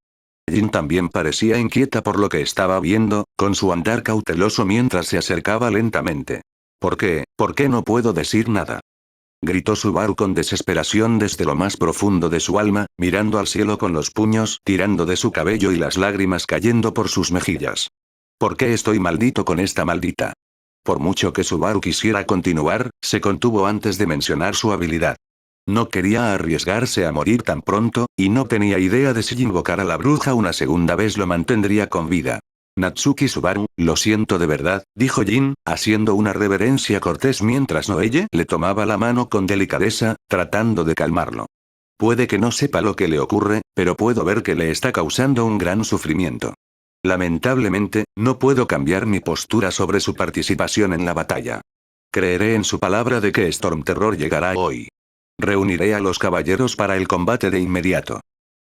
Jin también parecía inquieta por lo que estaba viendo, con su andar cauteloso mientras se acercaba lentamente. ¿Por qué no puedo decir nada? Gritó Subaru con desesperación desde lo más profundo de su alma, mirando al cielo con los puños tirando de su cabello y las lágrimas cayendo por sus mejillas. ¿Por qué estoy maldito con esta maldita? Por mucho que Subaru quisiera continuar, se contuvo antes de mencionar su habilidad. No quería arriesgarse a morir tan pronto, y no tenía idea de si invocar a la bruja una segunda vez lo mantendría con vida. Natsuki Subaru, lo siento de verdad, dijo Jin, haciendo una reverencia cortés mientras Noelle le tomaba la mano con delicadeza, tratando de calmarlo. Puede que no sepa lo que le ocurre, pero puedo ver que le está causando un gran sufrimiento. Lamentablemente, no puedo cambiar mi postura sobre su participación en la batalla. Creeré en su palabra de que Stormterror llegará hoy. Reuniré a los caballeros para el combate de inmediato.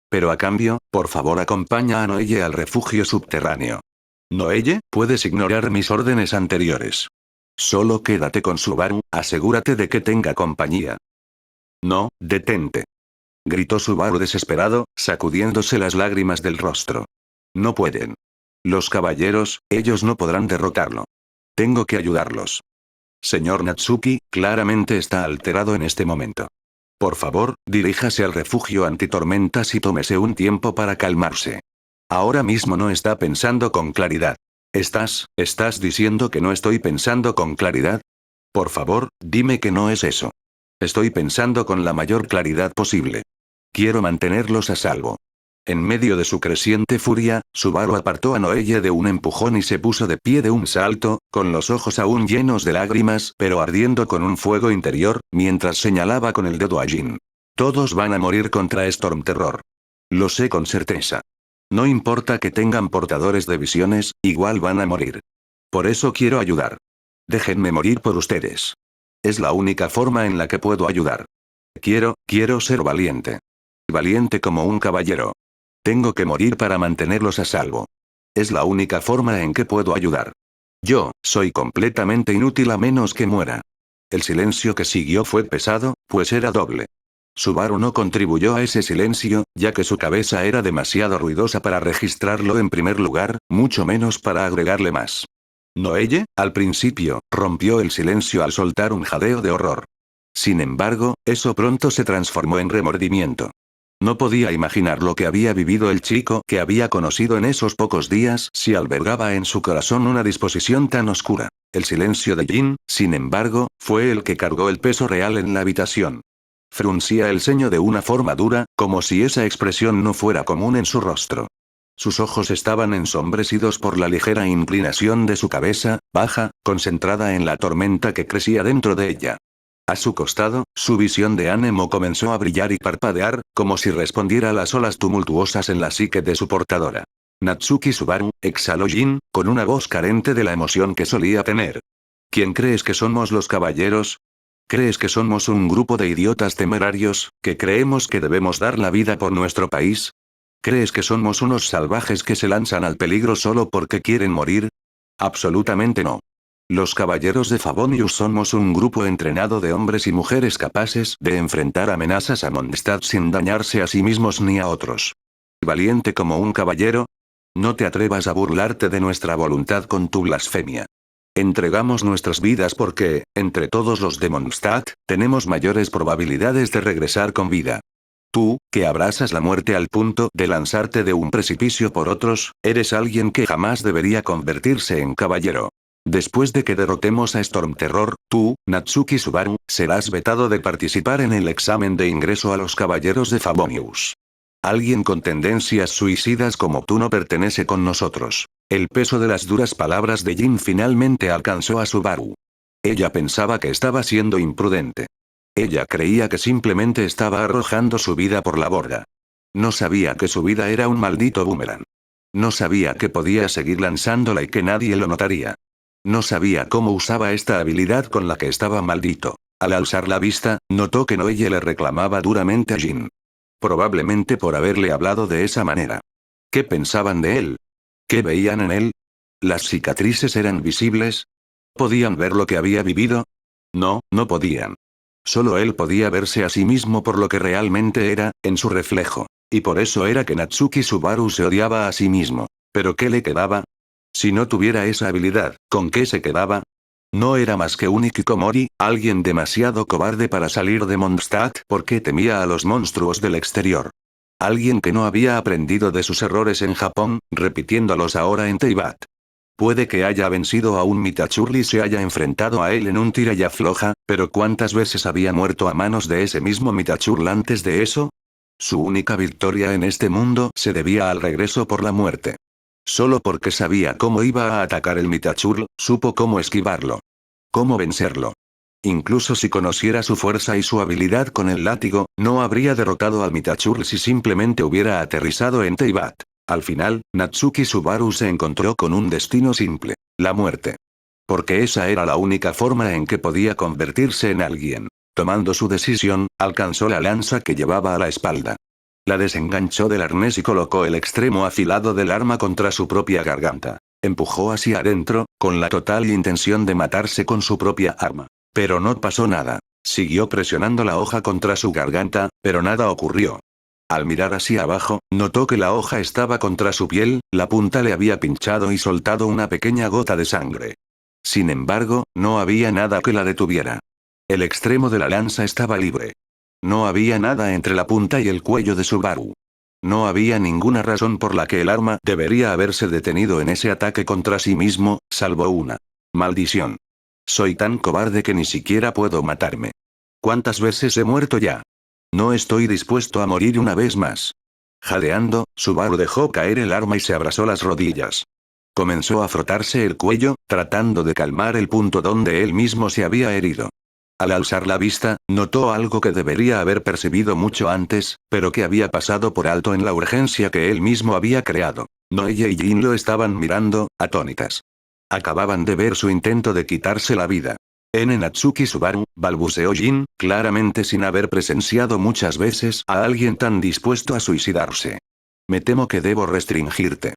Pero a cambio, por favor acompaña a Noelle al refugio subterráneo. Noelle, puedes ignorar mis órdenes anteriores. Solo quédate con Subaru, asegúrate de que tenga compañía. No, detente. Gritó Subaru desesperado, sacudiéndose las lágrimas del rostro. No pueden. Los caballeros, ellos no podrán derrotarlo. Tengo que ayudarlos. Señor Natsuki, claramente está alterado en este momento. Por favor, diríjase al refugio antitormentas y tómese un tiempo para calmarse. Ahora mismo no está pensando con claridad. ¿Estás diciendo que no estoy pensando con claridad? Por favor, dime que no es eso. Estoy pensando con la mayor claridad posible. Quiero mantenerlos a salvo. En medio de su creciente furia, Subaru apartó a Noelle de un empujón y se puso de pie de un salto, con los ojos aún llenos de lágrimas, pero ardiendo con un fuego interior, mientras señalaba con el dedo a Jin. Todos van a morir contra Stormterror. Lo sé con certeza. No importa que tengan portadores de visiones, igual van a morir. Por eso quiero ayudar. Déjenme morir por ustedes. Es la única forma en la que puedo ayudar. Quiero ser valiente. Valiente como un caballero. Tengo que morir para mantenerlos a salvo. Es la única forma en que puedo ayudar. Yo, soy completamente inútil a menos que muera. El silencio que siguió fue pesado, pues era doble. Subaru no contribuyó a ese silencio, ya que su cabeza era demasiado ruidosa para registrarlo en primer lugar, mucho menos para agregarle más. Noelle, al principio, rompió el silencio al soltar un jadeo de horror. Sin embargo, eso pronto se transformó en remordimiento. No podía imaginar lo que había vivido el chico que había conocido en esos pocos días si albergaba en su corazón una disposición tan oscura. El silencio de Jin, sin embargo, fue el que cargó el peso real en la habitación. Fruncía el ceño de una forma dura, como si esa expresión no fuera común en su rostro. Sus ojos estaban ensombrecidos por la ligera inclinación de su cabeza, baja, concentrada en la tormenta que crecía dentro de ella. A su costado, su visión de ánimo comenzó a brillar y parpadear, como si respondiera a las olas tumultuosas en la psique de su portadora. Natsuki Subaru, exhaló Jin, con una voz carente de la emoción que solía tener. ¿Quién crees que somos los caballeros? ¿Crees que somos un grupo de idiotas temerarios, que creemos que debemos dar la vida por nuestro país? ¿Crees que somos unos salvajes que se lanzan al peligro solo porque quieren morir? Absolutamente no. Los caballeros de Favonius somos un grupo entrenado de hombres y mujeres capaces de enfrentar amenazas a Mondstadt sin dañarse a sí mismos ni a otros. ¿Valiente como un caballero? No te atrevas a burlarte de nuestra voluntad con tu blasfemia. Entregamos nuestras vidas porque, entre todos los de Mondstadt, tenemos mayores probabilidades de regresar con vida. Tú, que abrazas la muerte al punto de lanzarte de un precipicio por otros, eres alguien que jamás debería convertirse en caballero. Después de que derrotemos a Stormterror, tú, Natsuki Subaru, serás vetado de participar en el examen de ingreso a los caballeros de Favonius. Alguien con tendencias suicidas como tú no pertenece con nosotros. El peso de las duras palabras de Jin finalmente alcanzó a Subaru. Ella pensaba que estaba siendo imprudente. Ella creía que simplemente estaba arrojando su vida por la borda. No sabía que su vida era un maldito boomerang. No sabía que podía seguir lanzándola y que nadie lo notaría. No sabía cómo usaba esta habilidad con la que estaba maldito. Al alzar la vista, notó que Noelle le reclamaba duramente a Jin. Probablemente por haberle hablado de esa manera. ¿Qué pensaban de él? ¿Qué veían en él? ¿Las cicatrices eran visibles? ¿Podían ver lo que había vivido? No, no podían. Solo él podía verse a sí mismo por lo que realmente era, en su reflejo. Y por eso era que Natsuki Subaru se odiaba a sí mismo. ¿Pero qué le quedaba? Si no tuviera esa habilidad, ¿con qué se quedaba? No era más que un hikikomori, alguien demasiado cobarde para salir de Mondstadt porque temía a los monstruos del exterior. Alguien que no había aprendido de sus errores en Japón, repitiéndolos ahora en Teyvat. Puede que haya vencido a un Mitachurli y se haya enfrentado a él en un tira y afloja, pero ¿cuántas veces había muerto a manos de ese mismo Mitachurl antes de eso? Su única victoria en este mundo se debía al regreso por la muerte. Solo porque sabía cómo iba a atacar el Mitachurl, supo cómo esquivarlo. Cómo vencerlo. Incluso si conociera su fuerza y su habilidad con el látigo, no habría derrotado al Mitachur si simplemente hubiera aterrizado en Teyvat. Al final, Natsuki Subaru se encontró con un destino simple: la muerte. Porque esa era la única forma en que podía convertirse en alguien. Tomando su decisión, alcanzó la lanza que llevaba a la espalda. La desenganchó del arnés y colocó el extremo afilado del arma contra su propia garganta. Empujó hacia adentro, con la total intención de matarse con su propia arma. Pero no pasó nada. Siguió presionando la hoja contra su garganta, pero nada ocurrió. Al mirar hacia abajo, notó que la hoja estaba contra su piel, la punta le había pinchado y soltado una pequeña gota de sangre. Sin embargo, no había nada que la detuviera. El extremo de la lanza estaba libre. No había nada entre la punta y el cuello de Subaru. No había ninguna razón por la que el arma debería haberse detenido en ese ataque contra sí mismo, salvo una. Maldición. Soy tan cobarde que ni siquiera puedo matarme. ¿Cuántas veces he muerto ya? No estoy dispuesto a morir una vez más. Jadeando, Subaru dejó caer el arma y se abrazó las rodillas. Comenzó a frotarse el cuello, tratando de calmar el punto donde él mismo se había herido. Al alzar la vista, notó algo que debería haber percibido mucho antes, pero que había pasado por alto en la urgencia que él mismo había creado. Noelle y Jin lo estaban mirando, atónitas. Acababan de ver su intento de quitarse la vida. Natsuki Subaru, balbuceó Jin, claramente sin haber presenciado muchas veces a alguien tan dispuesto a suicidarse. Me temo que debo restringirte.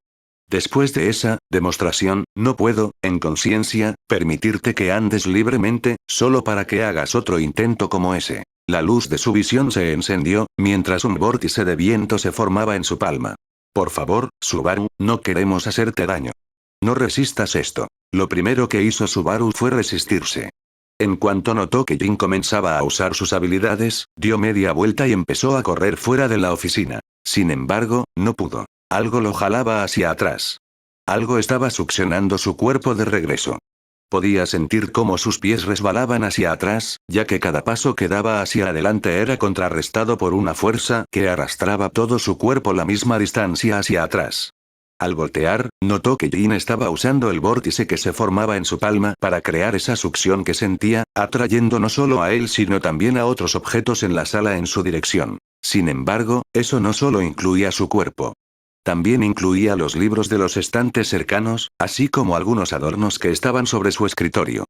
Después de esa demostración, no puedo, en conciencia, permitirte que andes libremente, solo para que hagas otro intento como ese. La luz de su visión se encendió, mientras un vórtice de viento se formaba en su palma. Por favor, Subaru, no queremos hacerte daño. No resistas esto. Lo primero que hizo Subaru fue resistirse. En cuanto notó que Jin comenzaba a usar sus habilidades, dio media vuelta y empezó a correr fuera de la oficina. Sin embargo, no pudo. Algo lo jalaba hacia atrás. Algo estaba succionando su cuerpo de regreso. Podía sentir cómo sus pies resbalaban hacia atrás, ya que cada paso que daba hacia adelante era contrarrestado por una fuerza que arrastraba todo su cuerpo la misma distancia hacia atrás. Al voltear, notó que Jin estaba usando el vórtice que se formaba en su palma para crear esa succión que sentía, atrayendo no solo a él sino también a otros objetos en la sala en su dirección. Sin embargo, eso no solo incluía su cuerpo. También incluía los libros de los estantes cercanos, así como algunos adornos que estaban sobre su escritorio.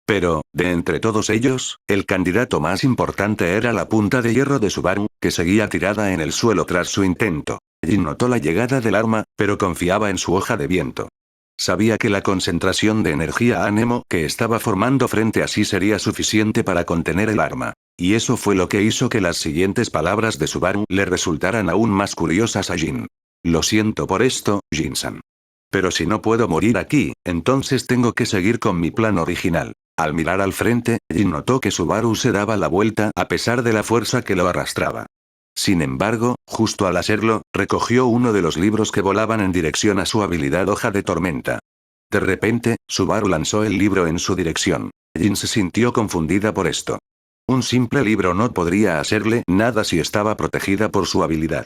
Pero, de entre todos ellos, el candidato más importante era la punta de hierro de Subaru, que seguía tirada en el suelo tras su intento. Jin notó la llegada del arma, pero confiaba en su hoja de viento. Sabía que la concentración de energía ánimo que estaba formando frente a sí sería suficiente para contener el arma. Y eso fue lo que hizo que las siguientes palabras de Subaru le resultaran aún más curiosas a Jin. Lo siento por esto, Jin-san. Pero si no puedo morir aquí, entonces tengo que seguir con mi plan original. Al mirar al frente, Jin notó que Subaru se daba la vuelta a pesar de la fuerza que lo arrastraba. Sin embargo, justo al hacerlo, recogió uno de los libros que volaban en dirección a su habilidad hoja de tormenta. De repente, Subaru lanzó el libro en su dirección. Jin se sintió confundida por esto. Un simple libro no podría hacerle nada si estaba protegida por su habilidad.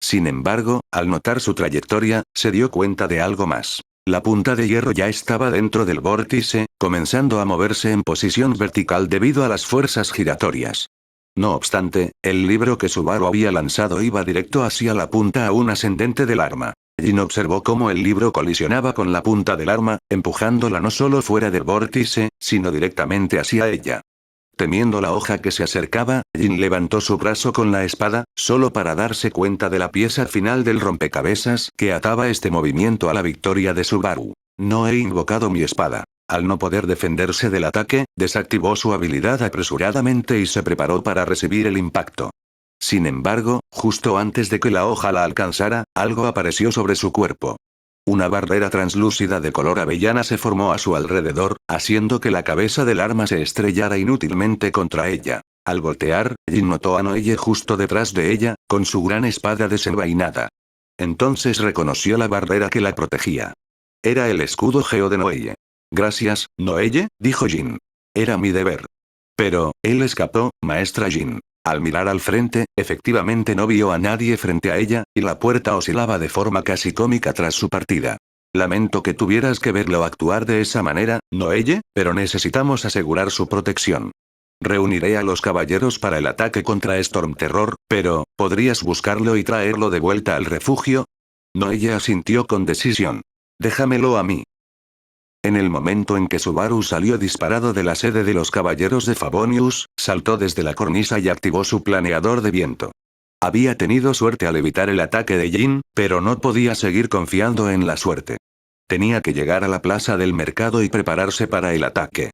Sin embargo, al notar su trayectoria, se dio cuenta de algo más. La punta de hierro ya estaba dentro del vórtice, comenzando a moverse en posición vertical debido a las fuerzas giratorias. No obstante, el libro que Subaru había lanzado iba directo hacia la punta aún ascendente del arma. Jin observó cómo el libro colisionaba con la punta del arma, empujándola no solo fuera del vórtice, sino directamente hacia ella. Temiendo la hoja que se acercaba, Jin levantó su brazo con la espada, solo para darse cuenta de la pieza final del rompecabezas que ataba este movimiento a la victoria de Subaru. No he invocado mi espada. Al no poder defenderse del ataque, desactivó su habilidad apresuradamente y se preparó para recibir el impacto. Sin embargo, justo antes de que la hoja la alcanzara, algo apareció sobre su cuerpo. Una barrera translúcida de color avellana se formó a su alrededor, haciendo que la cabeza del arma se estrellara inútilmente contra ella. Al voltear, Jin notó a Noelle justo detrás de ella, con su gran espada desenvainada. Entonces reconoció la barrera que la protegía. Era el escudo geo de Noelle. Gracias, Noelle, dijo Jin. Era mi deber. Pero, él escapó, maestra Jin. Al mirar al frente, efectivamente no vio a nadie frente a ella, y la puerta oscilaba de forma casi cómica tras su partida. Lamento que tuvieras que verlo actuar de esa manera, Noelle, pero necesitamos asegurar su protección. Reuniré a los caballeros para el ataque contra Storm Terror, pero, ¿podrías buscarlo y traerlo de vuelta al refugio? No, ella asintió con decisión. Déjamelo a mí. En el momento en que Subaru salió disparado de la sede de los caballeros de Favonius, saltó desde la cornisa y activó su planeador de viento. Había tenido suerte al evitar el ataque de Jin, pero no podía seguir confiando en la suerte. Tenía que llegar a la plaza del mercado y prepararse para el ataque.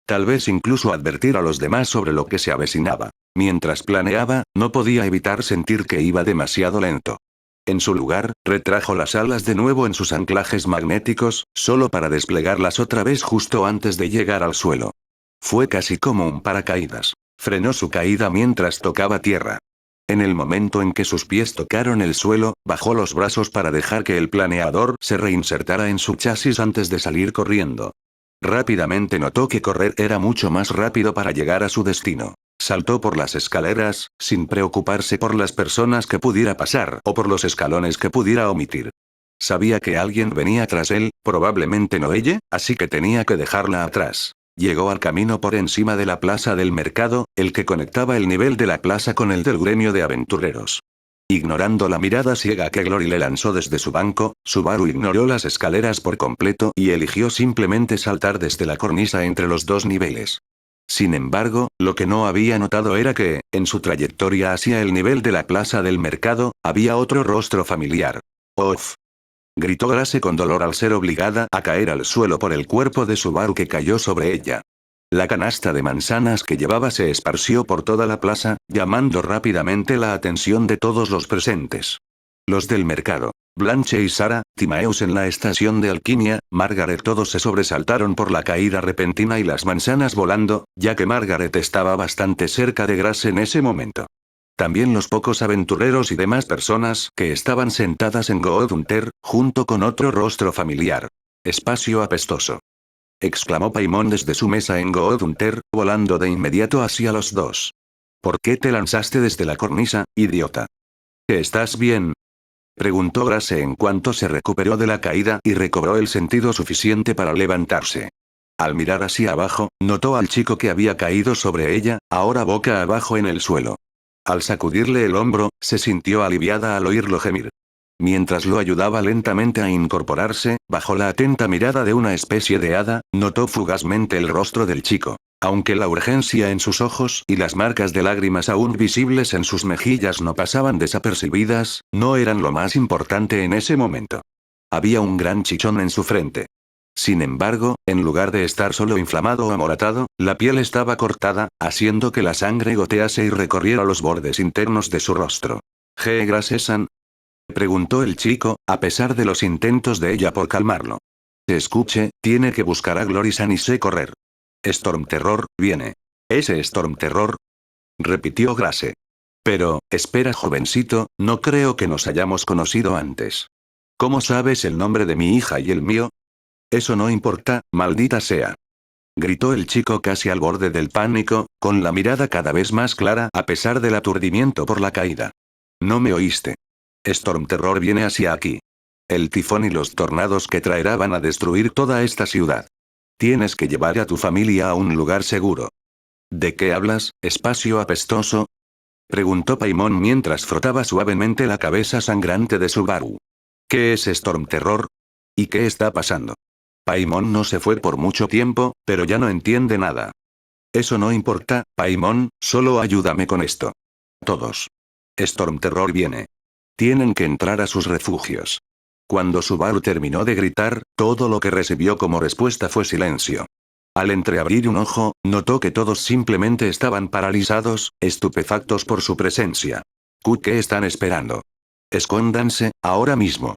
Tal vez incluso advertir a los demás sobre lo que se avecinaba. Mientras planeaba, no podía evitar sentir que iba demasiado lento. En su lugar, retrajo las alas de nuevo en sus anclajes magnéticos, solo para desplegarlas otra vez justo antes de llegar al suelo. Fue casi como un paracaídas. Frenó su caída mientras tocaba tierra. En el momento en que sus pies tocaron el suelo, bajó los brazos para dejar que el planeador se reinsertara en su chasis antes de salir corriendo. Rápidamente notó que correr era mucho más rápido para llegar a su destino. Saltó por las escaleras, sin preocuparse por las personas que pudiera pasar o por los escalones que pudiera omitir. Sabía que alguien venía tras él, probablemente no ella, así que tenía que dejarla atrás. Llegó al camino por encima de la plaza del mercado, el que conectaba el nivel de la plaza con el del gremio de aventureros. Ignorando la mirada ciega que Glory le lanzó desde su banco, Subaru ignoró las escaleras por completo y eligió simplemente saltar desde la cornisa entre los dos niveles. Sin embargo, lo que no había notado era que, en su trayectoria hacia el nivel de la plaza del mercado, había otro rostro familiar. ¡Off! Gritó Grace con dolor al ser obligada a caer al suelo por el cuerpo de Subaru que cayó sobre ella. La canasta de manzanas que llevaba se esparció por toda la plaza, llamando rápidamente la atención de todos los presentes. Los del mercado, Blanche y Sarah, Timaeus en la estación de alquimia, Margaret, todos se sobresaltaron por la caída repentina y las manzanas volando, ya que Margaret estaba bastante cerca de Grace en ese momento. También los pocos aventureros y demás personas que estaban sentadas en Goodhunter, junto con otro rostro familiar. Espacio apestoso. Exclamó Paimon desde su mesa en Goodhunter, volando de inmediato hacia los dos. ¿Por qué te lanzaste desde la cornisa, idiota? ¿Estás bien? Preguntó Grace en cuanto se recuperó de la caída y recobró el sentido suficiente para levantarse. Al mirar hacia abajo, notó al chico que había caído sobre ella, ahora boca abajo en el suelo. Al sacudirle el hombro, se sintió aliviada al oírlo gemir. Mientras lo ayudaba lentamente a incorporarse, bajo la atenta mirada de una especie de hada, notó fugazmente el rostro del chico. Aunque la urgencia en sus ojos y las marcas de lágrimas aún visibles en sus mejillas no pasaban desapercibidas, no eran lo más importante en ese momento. Había un gran chichón en su frente. Sin embargo, en lugar de estar solo inflamado o amoratado, la piel estaba cortada, haciendo que la sangre gotease y recorriera los bordes internos de su rostro. ¿Grace-san? Preguntó el chico, a pesar de los intentos de ella por calmarlo. Escuche, tiene que buscar a Glory-san y sé correr. Storm Terror, viene. ¿Ese Storm Terror? Repitió Grace. Pero, espera jovencito, no creo que nos hayamos conocido antes. ¿Cómo sabes el nombre de mi hija y el mío? Eso no importa, maldita sea. Gritó el chico casi al borde del pánico, con la mirada cada vez más clara a pesar del aturdimiento por la caída. No me oíste. Storm Terror viene hacia aquí. El tifón y los tornados que traerá van a destruir toda esta ciudad. Tienes que llevar a tu familia a un lugar seguro. ¿De qué hablas, espacio apestoso? Preguntó Paimon mientras frotaba suavemente la cabeza sangrante de Subaru. ¿Qué es Storm Terror? ¿Y qué está pasando? Paimon no se fue por mucho tiempo, pero ya no entiende nada. Eso no importa, Paimon, solo ayúdame con esto. Todos. Storm Terror viene. Tienen que entrar a sus refugios. Cuando Subaru terminó de gritar, todo lo que recibió como respuesta fue silencio. Al entreabrir un ojo, notó que todos simplemente estaban paralizados, estupefactos por su presencia. ¿Qué están esperando? Escóndanse, ahora mismo.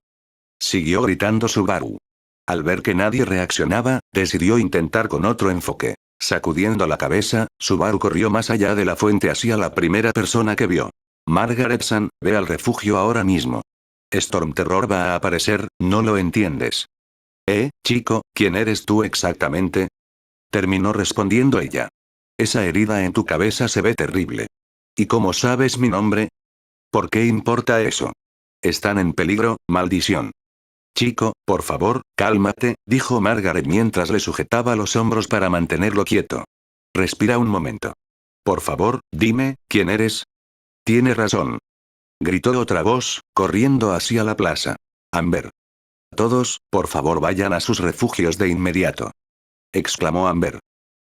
Siguió gritando Subaru. Al ver que nadie reaccionaba, decidió intentar con otro enfoque. Sacudiendo la cabeza, Subaru corrió más allá de la fuente hacia la primera persona que vio. Margaret-san, ve al refugio ahora mismo. Storm Terror va a aparecer, ¿no lo entiendes? Chico, ¿quién eres tú exactamente? Terminó respondiendo ella. Esa herida en tu cabeza se ve terrible. ¿Y cómo sabes mi nombre? ¿Por qué importa eso? Están en peligro, maldición. Chico, por favor, cálmate, dijo Margaret mientras le sujetaba los hombros para mantenerlo quieto. Respira un momento. Por favor, dime, ¿quién eres? Tiene razón. Gritó otra voz, corriendo hacia la plaza. Amber. Todos, por favor vayan a sus refugios de inmediato. Exclamó Amber.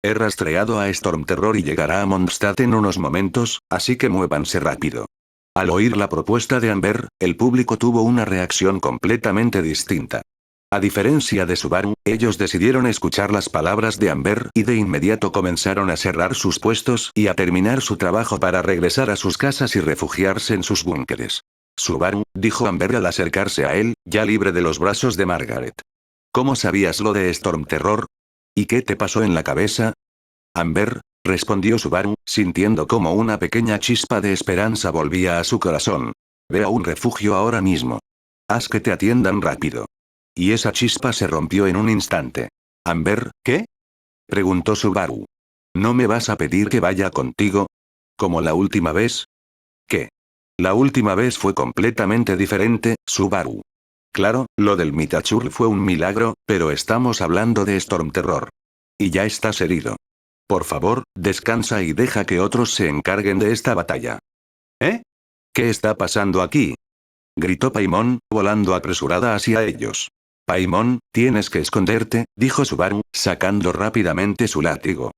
He rastreado a Stormterror y llegará a Mondstadt en unos momentos, así que muévanse rápido. Al oír la propuesta de Amber, el público tuvo una reacción completamente distinta. A diferencia de Subaru, ellos decidieron escuchar las palabras de Amber y de inmediato comenzaron a cerrar sus puestos y a terminar su trabajo para regresar a sus casas y refugiarse en sus búnkeres. Subaru, dijo Amber al acercarse a él, ya libre de los brazos de Margaret. ¿Cómo sabías lo de Stormterror? ¿Y qué te pasó en la cabeza? Amber, respondió Subaru, sintiendo como una pequeña chispa de esperanza volvía a su corazón. Ve a un refugio ahora mismo. Haz que te atiendan rápido. Y esa chispa se rompió en un instante. Amber, ¿qué? Preguntó Subaru. ¿No me vas a pedir que vaya contigo? ¿Como la última vez? ¿Qué? La última vez fue completamente diferente, Subaru. Claro, lo del Mitachur fue un milagro, pero estamos hablando de Stormterror. Y ya estás herido. Por favor, descansa y deja que otros se encarguen de esta batalla. ¿Eh? ¿Qué está pasando aquí? Gritó Paimon, volando apresurada hacia ellos. Paimon, tienes que esconderte, dijo Subaru, sacando rápidamente su látigo.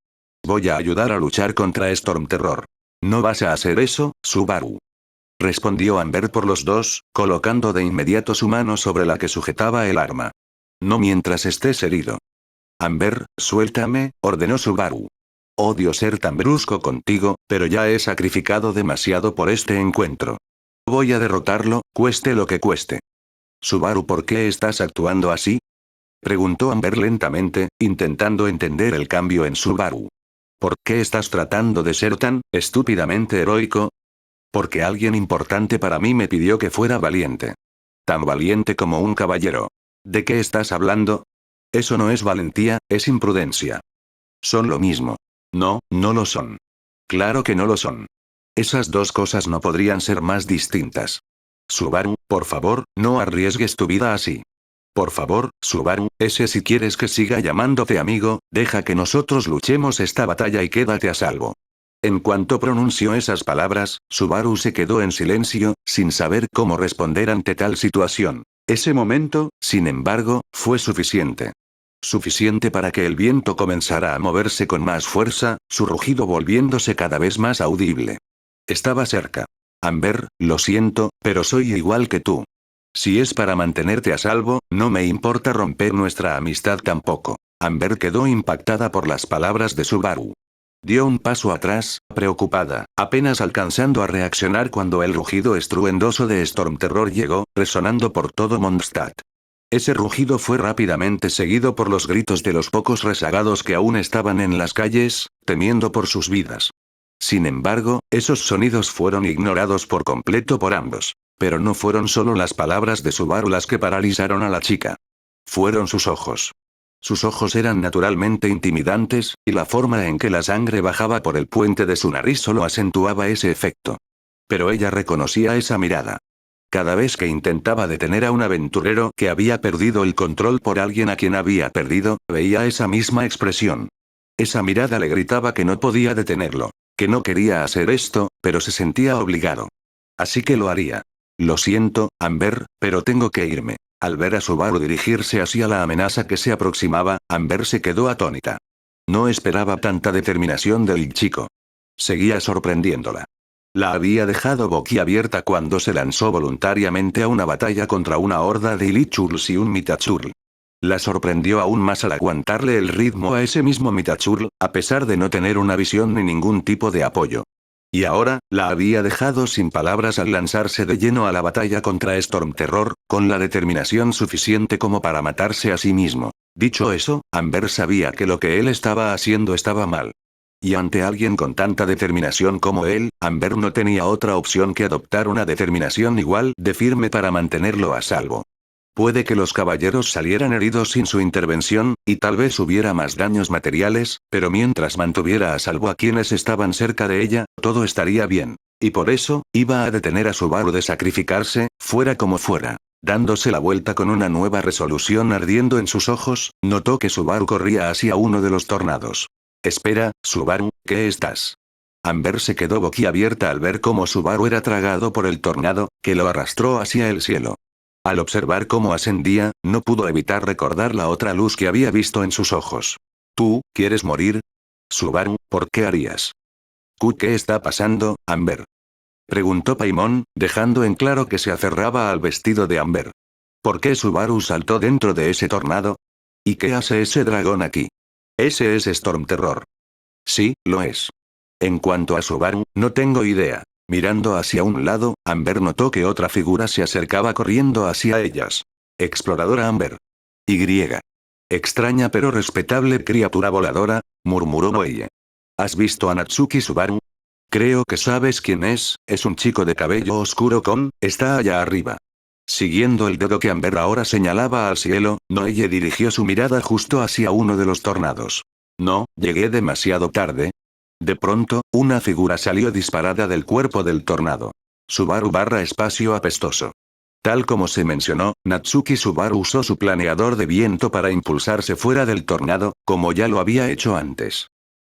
Voy a ayudar a luchar contra Stormterror. ¿No vas a hacer eso, Subaru? Respondió Amber por los dos, colocando de inmediato su mano sobre la que sujetaba el arma. No mientras estés herido. Amber, suéltame, ordenó Subaru. Odio ser tan brusco contigo, pero ya he sacrificado demasiado por este encuentro. Voy a derrotarlo, cueste lo que cueste. Subaru, ¿por qué estás actuando así? Preguntó Amber lentamente, intentando entender el cambio en Subaru. ¿Por qué estás tratando de ser tan estúpidamente heroico? Porque alguien importante para mí me pidió que fuera valiente. Tan valiente como un caballero. ¿De qué estás hablando? Eso no es valentía, es imprudencia. Son lo mismo. No, no lo son. Claro que no lo son. Esas dos cosas no podrían ser más distintas. Subaru, por favor, no arriesgues tu vida así. Por favor, Subaru, si quieres que siga llamándote amigo, deja que nosotros luchemos esta batalla y quédate a salvo. En cuanto pronunció esas palabras, Subaru se quedó en silencio, sin saber cómo responder ante tal situación. Ese momento, sin embargo, fue suficiente. Suficiente para que el viento comenzara a moverse con más fuerza, su rugido volviéndose cada vez más audible. Estaba cerca. Amber, lo siento, pero soy igual que tú. Si es para mantenerte a salvo, no me importa romper nuestra amistad tampoco. Amber quedó impactada por las palabras de Subaru. Dio un paso atrás, preocupada, apenas alcanzando a reaccionar cuando el rugido estruendoso de Stormterror llegó, resonando por todo Mondstadt. Ese rugido fue rápidamente seguido por los gritos de los pocos rezagados que aún estaban en las calles, temiendo por sus vidas. Sin embargo, esos sonidos fueron ignorados por completo por ambos. Pero no fueron solo las palabras de Subaru las que paralizaron a la chica. Fueron sus ojos. Sus ojos eran naturalmente intimidantes, y la forma en que la sangre bajaba por el puente de su nariz solo acentuaba ese efecto. Pero ella reconocía esa mirada. Cada vez que intentaba detener a un aventurero que había perdido el control por alguien a quien había perdido, veía esa misma expresión. Esa mirada le gritaba que no podía detenerlo, que no quería hacer esto, pero se sentía obligado. Así que lo haría. Lo siento, Amber, pero tengo que irme. Al ver a Subaru dirigirse hacia la amenaza que se aproximaba, Amber se quedó atónita. No esperaba tanta determinación del chico. Seguía sorprendiéndola. La había dejado boquiabierta cuando se lanzó voluntariamente a una batalla contra una horda de Ilichurls y un Mitachurl. La sorprendió aún más al aguantarle el ritmo a ese mismo Mitachurl, a pesar de no tener una visión ni ningún tipo de apoyo. Y ahora, la había dejado sin palabras al lanzarse de lleno a la batalla contra Stormterror, con la determinación suficiente como para matarse a sí mismo. Dicho eso, Amber sabía que lo que él estaba haciendo estaba mal. Y ante alguien con tanta determinación como él, Amber no tenía otra opción que adoptar una determinación igual de firme para mantenerlo a salvo. Puede que los caballeros salieran heridos sin su intervención, y tal vez hubiera más daños materiales, pero mientras mantuviera a salvo a quienes estaban cerca de ella, todo estaría bien. Y por eso, iba a detener a Subaru de sacrificarse, fuera como fuera. Dándose la vuelta con una nueva resolución ardiendo en sus ojos, notó que Subaru corría hacia uno de los tornados. Espera, Subaru, ¿qué estás Amber se quedó boquiabierta al ver cómo Subaru era tragado por el tornado, que lo arrastró hacia el cielo. Al observar cómo ascendía, no pudo evitar recordar la otra luz que había visto en sus ojos. ¿Tú, quieres morir? Subaru, ¿por qué harías? ¿Qué está pasando, Amber? Preguntó Paimon, dejando en claro que se aferraba al vestido de Amber. ¿Por qué Subaru saltó dentro de ese tornado? ¿Y qué hace ese dragón aquí? Ese es Storm Terror. Sí, lo es. En cuanto a Subaru, no tengo idea. Mirando hacia un lado, Amber notó que otra figura se acercaba corriendo hacia ellas. Exploradora Amber. Y. Extraña pero respetable criatura voladora, murmuró Moelle. ¿Has visto a Natsuki Subaru? Creo que sabes quién es un chico de cabello oscuro está allá arriba. Siguiendo el dedo que Amber ahora señalaba al cielo, Noelle dirigió su mirada justo hacia uno de los tornados. No, llegué demasiado tarde. De pronto, una figura salió disparada del cuerpo del tornado. Subaru / espacio apestoso. Tal como se mencionó, Natsuki Subaru usó su planeador de viento para impulsarse fuera del tornado, como ya lo había hecho antes.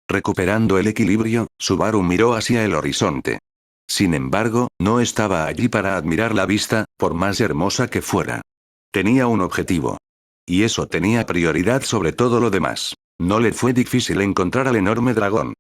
Recuperando el equilibrio, Subaru miró hacia el horizonte. Sin embargo, no estaba allí para admirar la vista, por más hermosa que fuera. Tenía un objetivo. Y eso tenía prioridad sobre todo lo demás. No le fue difícil encontrar al enorme dragón.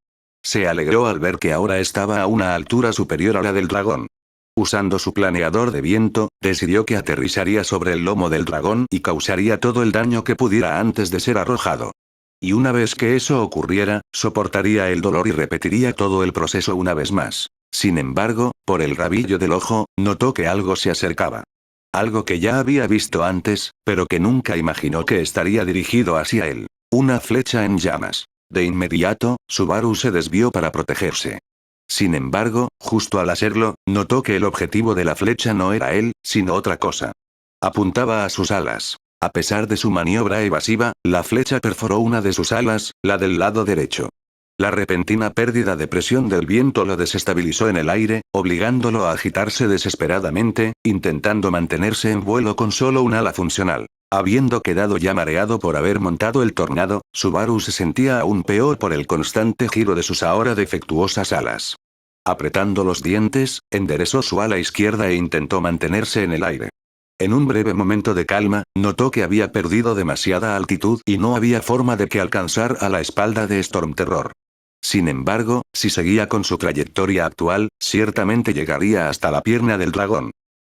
Se alegró al ver que ahora estaba a una altura superior a la del dragón. Usando su planeador de viento, decidió que aterrizaría sobre el lomo del dragón y causaría todo el daño que pudiera antes de ser arrojado. Y una vez que eso ocurriera, soportaría el dolor y repetiría todo el proceso una vez más. Sin embargo, por el rabillo del ojo, notó que algo se acercaba. Algo que ya había visto antes, pero que nunca imaginó que estaría dirigido hacia él. Una flecha en llamas. De inmediato, Subaru se desvió para protegerse. Sin embargo, justo al hacerlo, notó que el objetivo de la flecha no era él, sino otra cosa. Apuntaba a sus alas. A pesar de su maniobra evasiva, la flecha perforó una de sus alas, la del lado derecho. La repentina pérdida de presión del viento lo desestabilizó en el aire, obligándolo a agitarse desesperadamente, intentando mantenerse en vuelo con solo un ala funcional. Habiendo quedado ya mareado por haber montado el tornado, Subaru se sentía aún peor por el constante giro de sus ahora defectuosas alas. Apretando los dientes, enderezó su ala izquierda e intentó mantenerse en el aire. En un breve momento de calma, notó que había perdido demasiada altitud y no había forma de que alcanzara a la espalda de Storm Terror. Sin embargo, si seguía con su trayectoria actual, ciertamente llegaría hasta la pierna del dragón.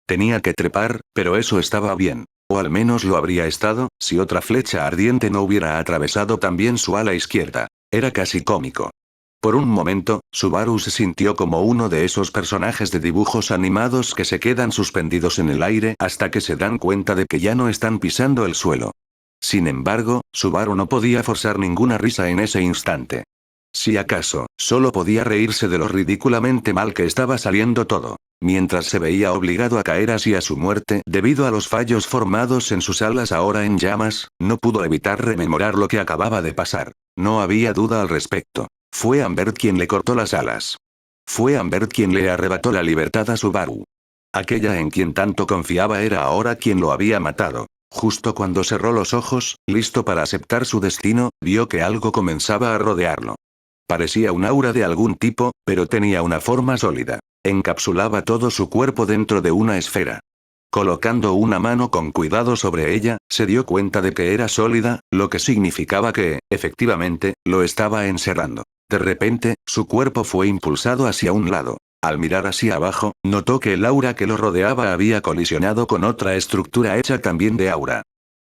Tenía que trepar, pero eso estaba bien. O al menos lo habría estado, si otra flecha ardiente no hubiera atravesado también su ala izquierda. Era casi cómico. Por un momento, Subaru se sintió como uno de esos personajes de dibujos animados que se quedan suspendidos en el aire hasta que se dan cuenta de que ya no están pisando el suelo. Sin embargo, Subaru no podía forzar ninguna risa en ese instante. Si acaso, solo podía reírse de lo ridículamente mal que estaba saliendo todo. Mientras se veía obligado a caer hacia su muerte debido a los fallos formados en sus alas ahora en llamas, no pudo evitar rememorar lo que acababa de pasar. No había duda al respecto. Fue Amber quien le cortó las alas. Fue Amber quien le arrebató la libertad a Subaru. Aquella en quien tanto confiaba era ahora quien lo había matado. Justo cuando cerró los ojos, listo para aceptar su destino, vio que algo comenzaba a rodearlo. Parecía un aura de algún tipo, pero tenía una forma sólida. Encapsulaba todo su cuerpo dentro de una esfera. Colocando una mano con cuidado sobre ella, se dio cuenta de que era sólida, lo que significaba que, efectivamente, lo estaba encerrando. De repente, su cuerpo fue impulsado hacia un lado. Al mirar hacia abajo, notó que el aura que lo rodeaba había colisionado con otra estructura hecha también de aura.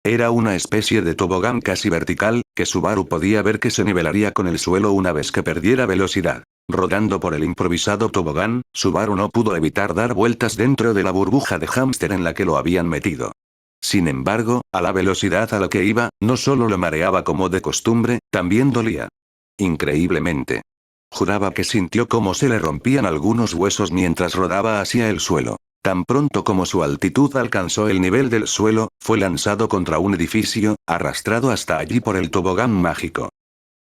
Era una especie de tobogán casi vertical, que Subaru podía ver que se nivelaría con el suelo una vez que perdiera velocidad. Rodando por el improvisado tobogán, Subaru no pudo evitar dar vueltas dentro de la burbuja de hámster en la que lo habían metido. Sin embargo, a la velocidad a la que iba, no solo lo mareaba como de costumbre, también dolía. Increíblemente. Juraba que sintió cómo se le rompían algunos huesos mientras rodaba hacia el suelo. Tan pronto como su altitud alcanzó el nivel del suelo, fue lanzado contra un edificio, arrastrado hasta allí por el tobogán mágico.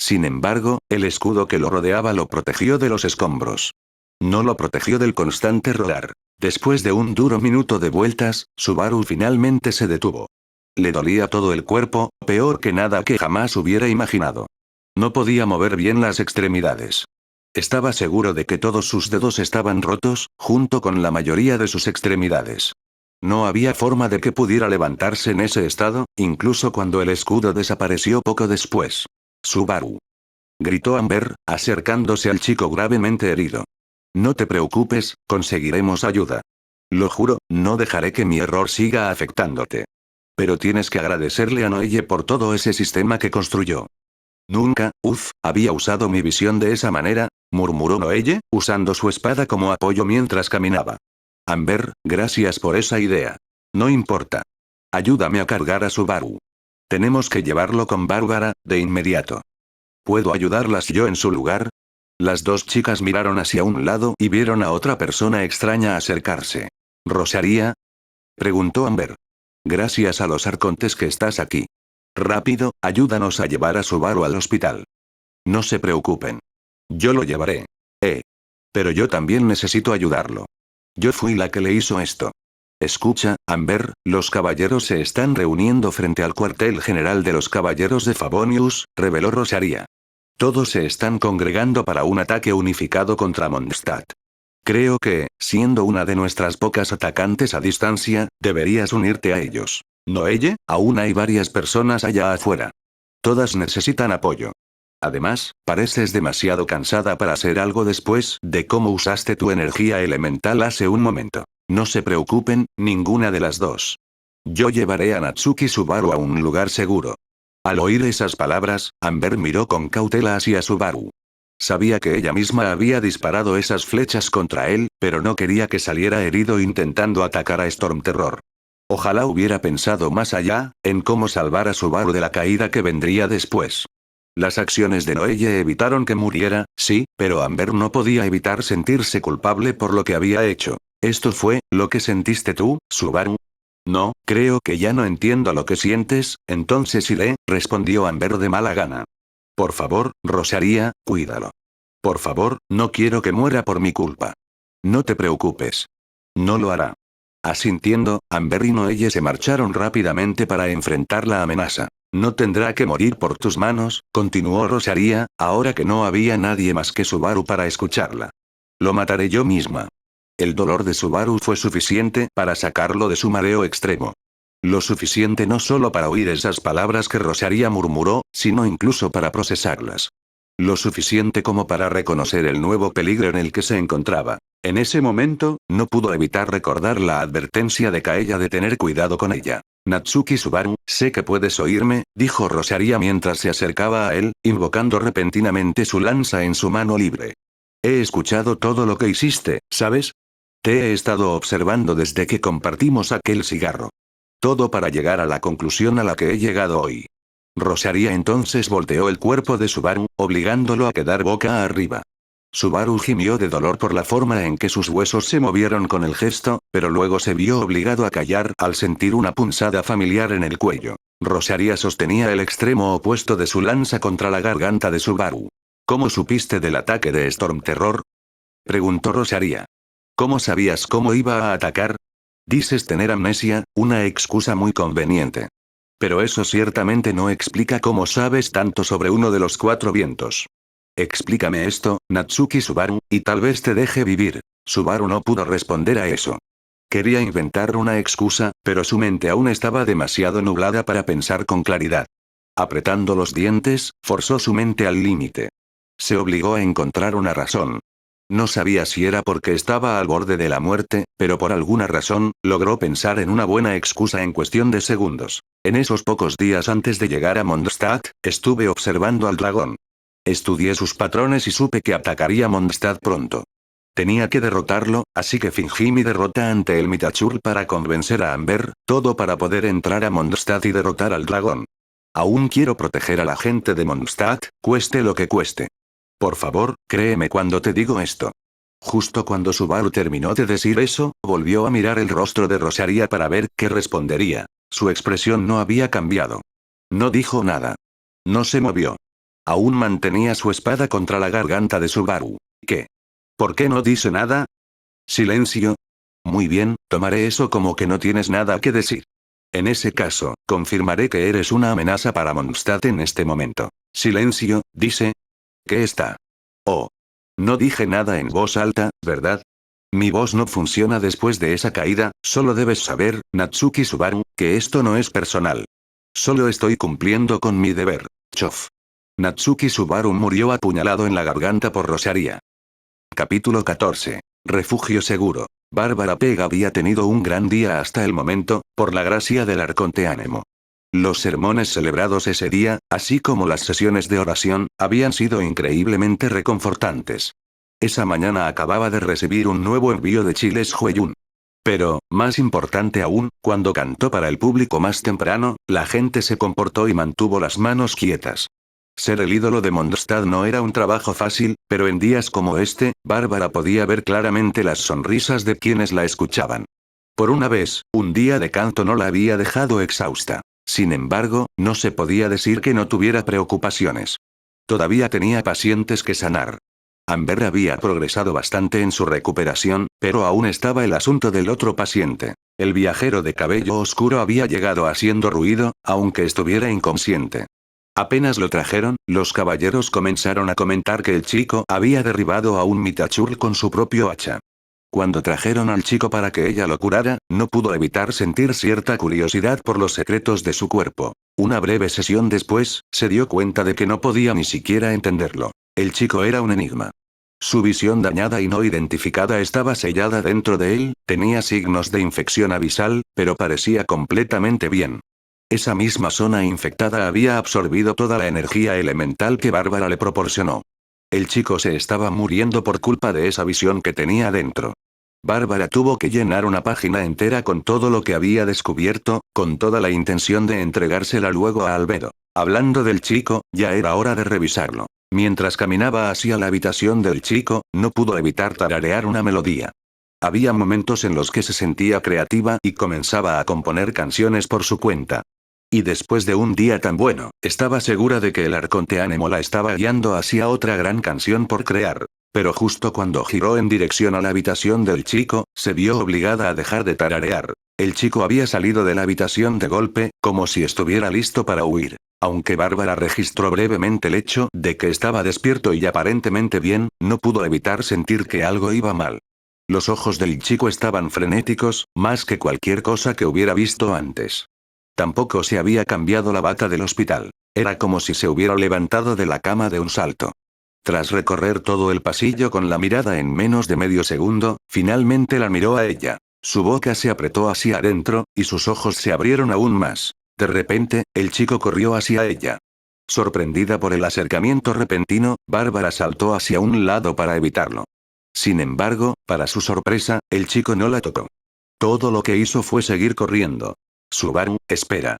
Sin embargo, el escudo que lo rodeaba lo protegió de los escombros. No lo protegió del constante rodar. Después de un duro minuto de vueltas, Subaru finalmente se detuvo. Le dolía todo el cuerpo, peor que nada que jamás hubiera imaginado. No podía mover bien las extremidades. Estaba seguro de que todos sus dedos estaban rotos, junto con la mayoría de sus extremidades. No había forma de que pudiera levantarse en ese estado, incluso cuando el escudo desapareció poco después. Subaru. Gritó Amber, acercándose al chico gravemente herido. No te preocupes, conseguiremos ayuda. Lo juro, no dejaré que mi error siga afectándote. Pero tienes que agradecerle a Noelle por todo ese sistema que construyó. Nunca, había usado mi visión de esa manera, murmuró Noelle, usando su espada como apoyo mientras caminaba. Amber, gracias por esa idea. No importa. Ayúdame a cargar a Subaru. Tenemos que llevarlo con Bárbara, de inmediato. ¿Puedo ayudarlas yo en su lugar? Las dos chicas miraron hacia un lado y vieron a otra persona extraña acercarse. ¿Rosaría? Preguntó Amber. Gracias a los arcontes que estás aquí. Rápido, ayúdanos a llevar a Subaru al hospital. No se preocupen. Yo lo llevaré. Pero yo también necesito ayudarlo. Yo fui la que le hizo esto. Escucha, Amber, los caballeros se están reuniendo frente al cuartel general de los caballeros de Favonius, reveló Rosaría. Todos se están congregando para un ataque unificado contra Mondstadt. Creo que, siendo una de nuestras pocas atacantes a distancia, deberías unirte a ellos. Noelle, aún hay varias personas allá afuera. Todas necesitan apoyo. Además, pareces demasiado cansada para hacer algo después de cómo usaste tu energía elemental hace un momento. No se preocupen, ninguna de las dos. Yo llevaré a Natsuki Subaru a un lugar seguro. Al oír esas palabras, Amber miró con cautela hacia Subaru. Sabía que ella misma había disparado esas flechas contra él, pero no quería que saliera herido intentando atacar a Storm Terror. Ojalá hubiera pensado más allá, en cómo salvar a Subaru de la caída que vendría después. Las acciones de Noelle evitaron que muriera, sí, pero Amber no podía evitar sentirse culpable por lo que había hecho. ¿Esto fue lo que sentiste tú, Subaru? No, creo que ya no entiendo lo que sientes, entonces iré, respondió Amber de mala gana. Por favor, Rosaría, cuídalo. Por favor, no quiero que muera por mi culpa. No te preocupes. No lo hará. Asintiendo, Amber y Noelle se marcharon rápidamente para enfrentar la amenaza. No tendrá que morir por tus manos, continuó Rosaría, ahora que no había nadie más que Subaru para escucharla. Lo mataré yo misma. El dolor de Subaru fue suficiente para sacarlo de su mareo extremo. Lo suficiente no solo para oír esas palabras que Rosaría murmuró, sino incluso para procesarlas. Lo suficiente como para reconocer el nuevo peligro en el que se encontraba. En ese momento, no pudo evitar recordar la advertencia de Kaella de tener cuidado con ella. Natsuki Subaru, sé que puedes oírme, dijo Rosaría mientras se acercaba a él, invocando repentinamente su lanza en su mano libre. He escuchado todo lo que hiciste, ¿sabes? Te he estado observando desde que compartimos aquel cigarro. Todo para llegar a la conclusión a la que he llegado hoy. Rosaría entonces volteó el cuerpo de Subaru, obligándolo a quedar boca arriba. Subaru gimió de dolor por la forma en que sus huesos se movieron con el gesto, pero luego se vio obligado a callar al sentir una punzada familiar en el cuello. Rosaría sostenía el extremo opuesto de su lanza contra la garganta de Subaru. ¿Cómo supiste del ataque de Storm Terror? Preguntó Rosaría. ¿Cómo sabías cómo iba a atacar? Dices tener amnesia, una excusa muy conveniente. Pero eso ciertamente no explica cómo sabes tanto sobre uno de los cuatro vientos. Explícame esto, Natsuki Subaru, y tal vez te deje vivir. Subaru no pudo responder a eso. Quería inventar una excusa, pero su mente aún estaba demasiado nublada para pensar con claridad. Apretando los dientes, forzó su mente al límite. Se obligó a encontrar una razón. No sabía si era porque estaba al borde de la muerte, pero por alguna razón, logró pensar en una buena excusa en cuestión de segundos. En esos pocos días antes de llegar a Mondstadt, estuve observando al dragón. Estudié sus patrones y supe que atacaría Mondstadt pronto. Tenía que derrotarlo, así que fingí mi derrota ante el Mitachur para convencer a Amber, todo para poder entrar a Mondstadt y derrotar al dragón. Aún quiero proteger a la gente de Mondstadt, cueste lo que cueste. Por favor, créeme cuando te digo esto. Justo cuando Subaru terminó de decir eso, volvió a mirar el rostro de Rosaría para ver qué respondería. Su expresión no había cambiado. No dijo nada. No se movió. Aún mantenía su espada contra la garganta de Subaru. ¿Qué? ¿Por qué no dice nada? Silencio. Muy bien, tomaré eso como que no tienes nada que decir. En ese caso, confirmaré que eres una amenaza para Mondstadt en este momento. Silencio, dice. ¿Qué está? Oh. No dije nada en voz alta, ¿verdad? Mi voz no funciona después de esa caída, solo debes saber, Natsuki Subaru, que esto no es personal. Solo estoy cumpliendo con mi deber. Chof. Natsuki Subaru murió apuñalado en la garganta por Rosaria. Capítulo 14. Refugio seguro. Bárbara Pega había tenido un gran día hasta el momento, por la gracia del Arconte Ánemo. Los sermones celebrados ese día, así como las sesiones de oración, habían sido increíblemente reconfortantes. Esa mañana acababa de recibir un nuevo envío de Chiles Hueyun. Pero, más importante aún, cuando cantó para el público más temprano, la gente se comportó y mantuvo las manos quietas. Ser el ídolo de Mondstadt no era un trabajo fácil, pero en días como este, Bárbara podía ver claramente las sonrisas de quienes la escuchaban. Por una vez, un día de canto no la había dejado exhausta. Sin embargo, no se podía decir que no tuviera preocupaciones. Todavía tenía pacientes que sanar. Amber había progresado bastante en su recuperación, pero aún estaba el asunto del otro paciente. El viajero de cabello oscuro había llegado haciendo ruido, aunque estuviera inconsciente. Apenas lo trajeron, los caballeros comenzaron a comentar que el chico había derribado a un Mitachur con su propio hacha. Cuando trajeron al chico para que ella lo curara, no pudo evitar sentir cierta curiosidad por los secretos de su cuerpo. Una breve sesión después, se dio cuenta de que no podía ni siquiera entenderlo. El chico era un enigma. Su visión dañada y no identificada estaba sellada dentro de él, tenía signos de infección abisal, pero parecía completamente bien. Esa misma zona infectada había absorbido toda la energía elemental que Bárbara le proporcionó. El chico se estaba muriendo por culpa de esa visión que tenía dentro. Bárbara tuvo que llenar una página entera con todo lo que había descubierto, con toda la intención de entregársela luego a Albedo. Hablando del chico, ya era hora de revisarlo. Mientras caminaba hacia la habitación del chico, no pudo evitar tararear una melodía. Había momentos en los que se sentía creativa y comenzaba a componer canciones por su cuenta. Y después de un día tan bueno, estaba segura de que el Arconte Ánemo la estaba guiando hacia otra gran canción por crear. Pero justo cuando giró en dirección a la habitación del chico, se vio obligada a dejar de tararear. El chico había salido de la habitación de golpe, como si estuviera listo para huir. Aunque Bárbara registró brevemente el hecho de que estaba despierto y aparentemente bien, no pudo evitar sentir que algo iba mal. Los ojos del chico estaban frenéticos, más que cualquier cosa que hubiera visto antes. Tampoco se había cambiado la bata del hospital. Era como si se hubiera levantado de la cama de un salto. Tras recorrer todo el pasillo con la mirada en menos de medio segundo, finalmente la miró a ella. Su boca se apretó hacia adentro, y sus ojos se abrieron aún más. De repente, el chico corrió hacia ella. Sorprendida por el acercamiento repentino, Bárbara saltó hacia un lado para evitarlo. Sin embargo, para su sorpresa, el chico no la tocó. Todo lo que hizo fue seguir corriendo. Subaru, espera.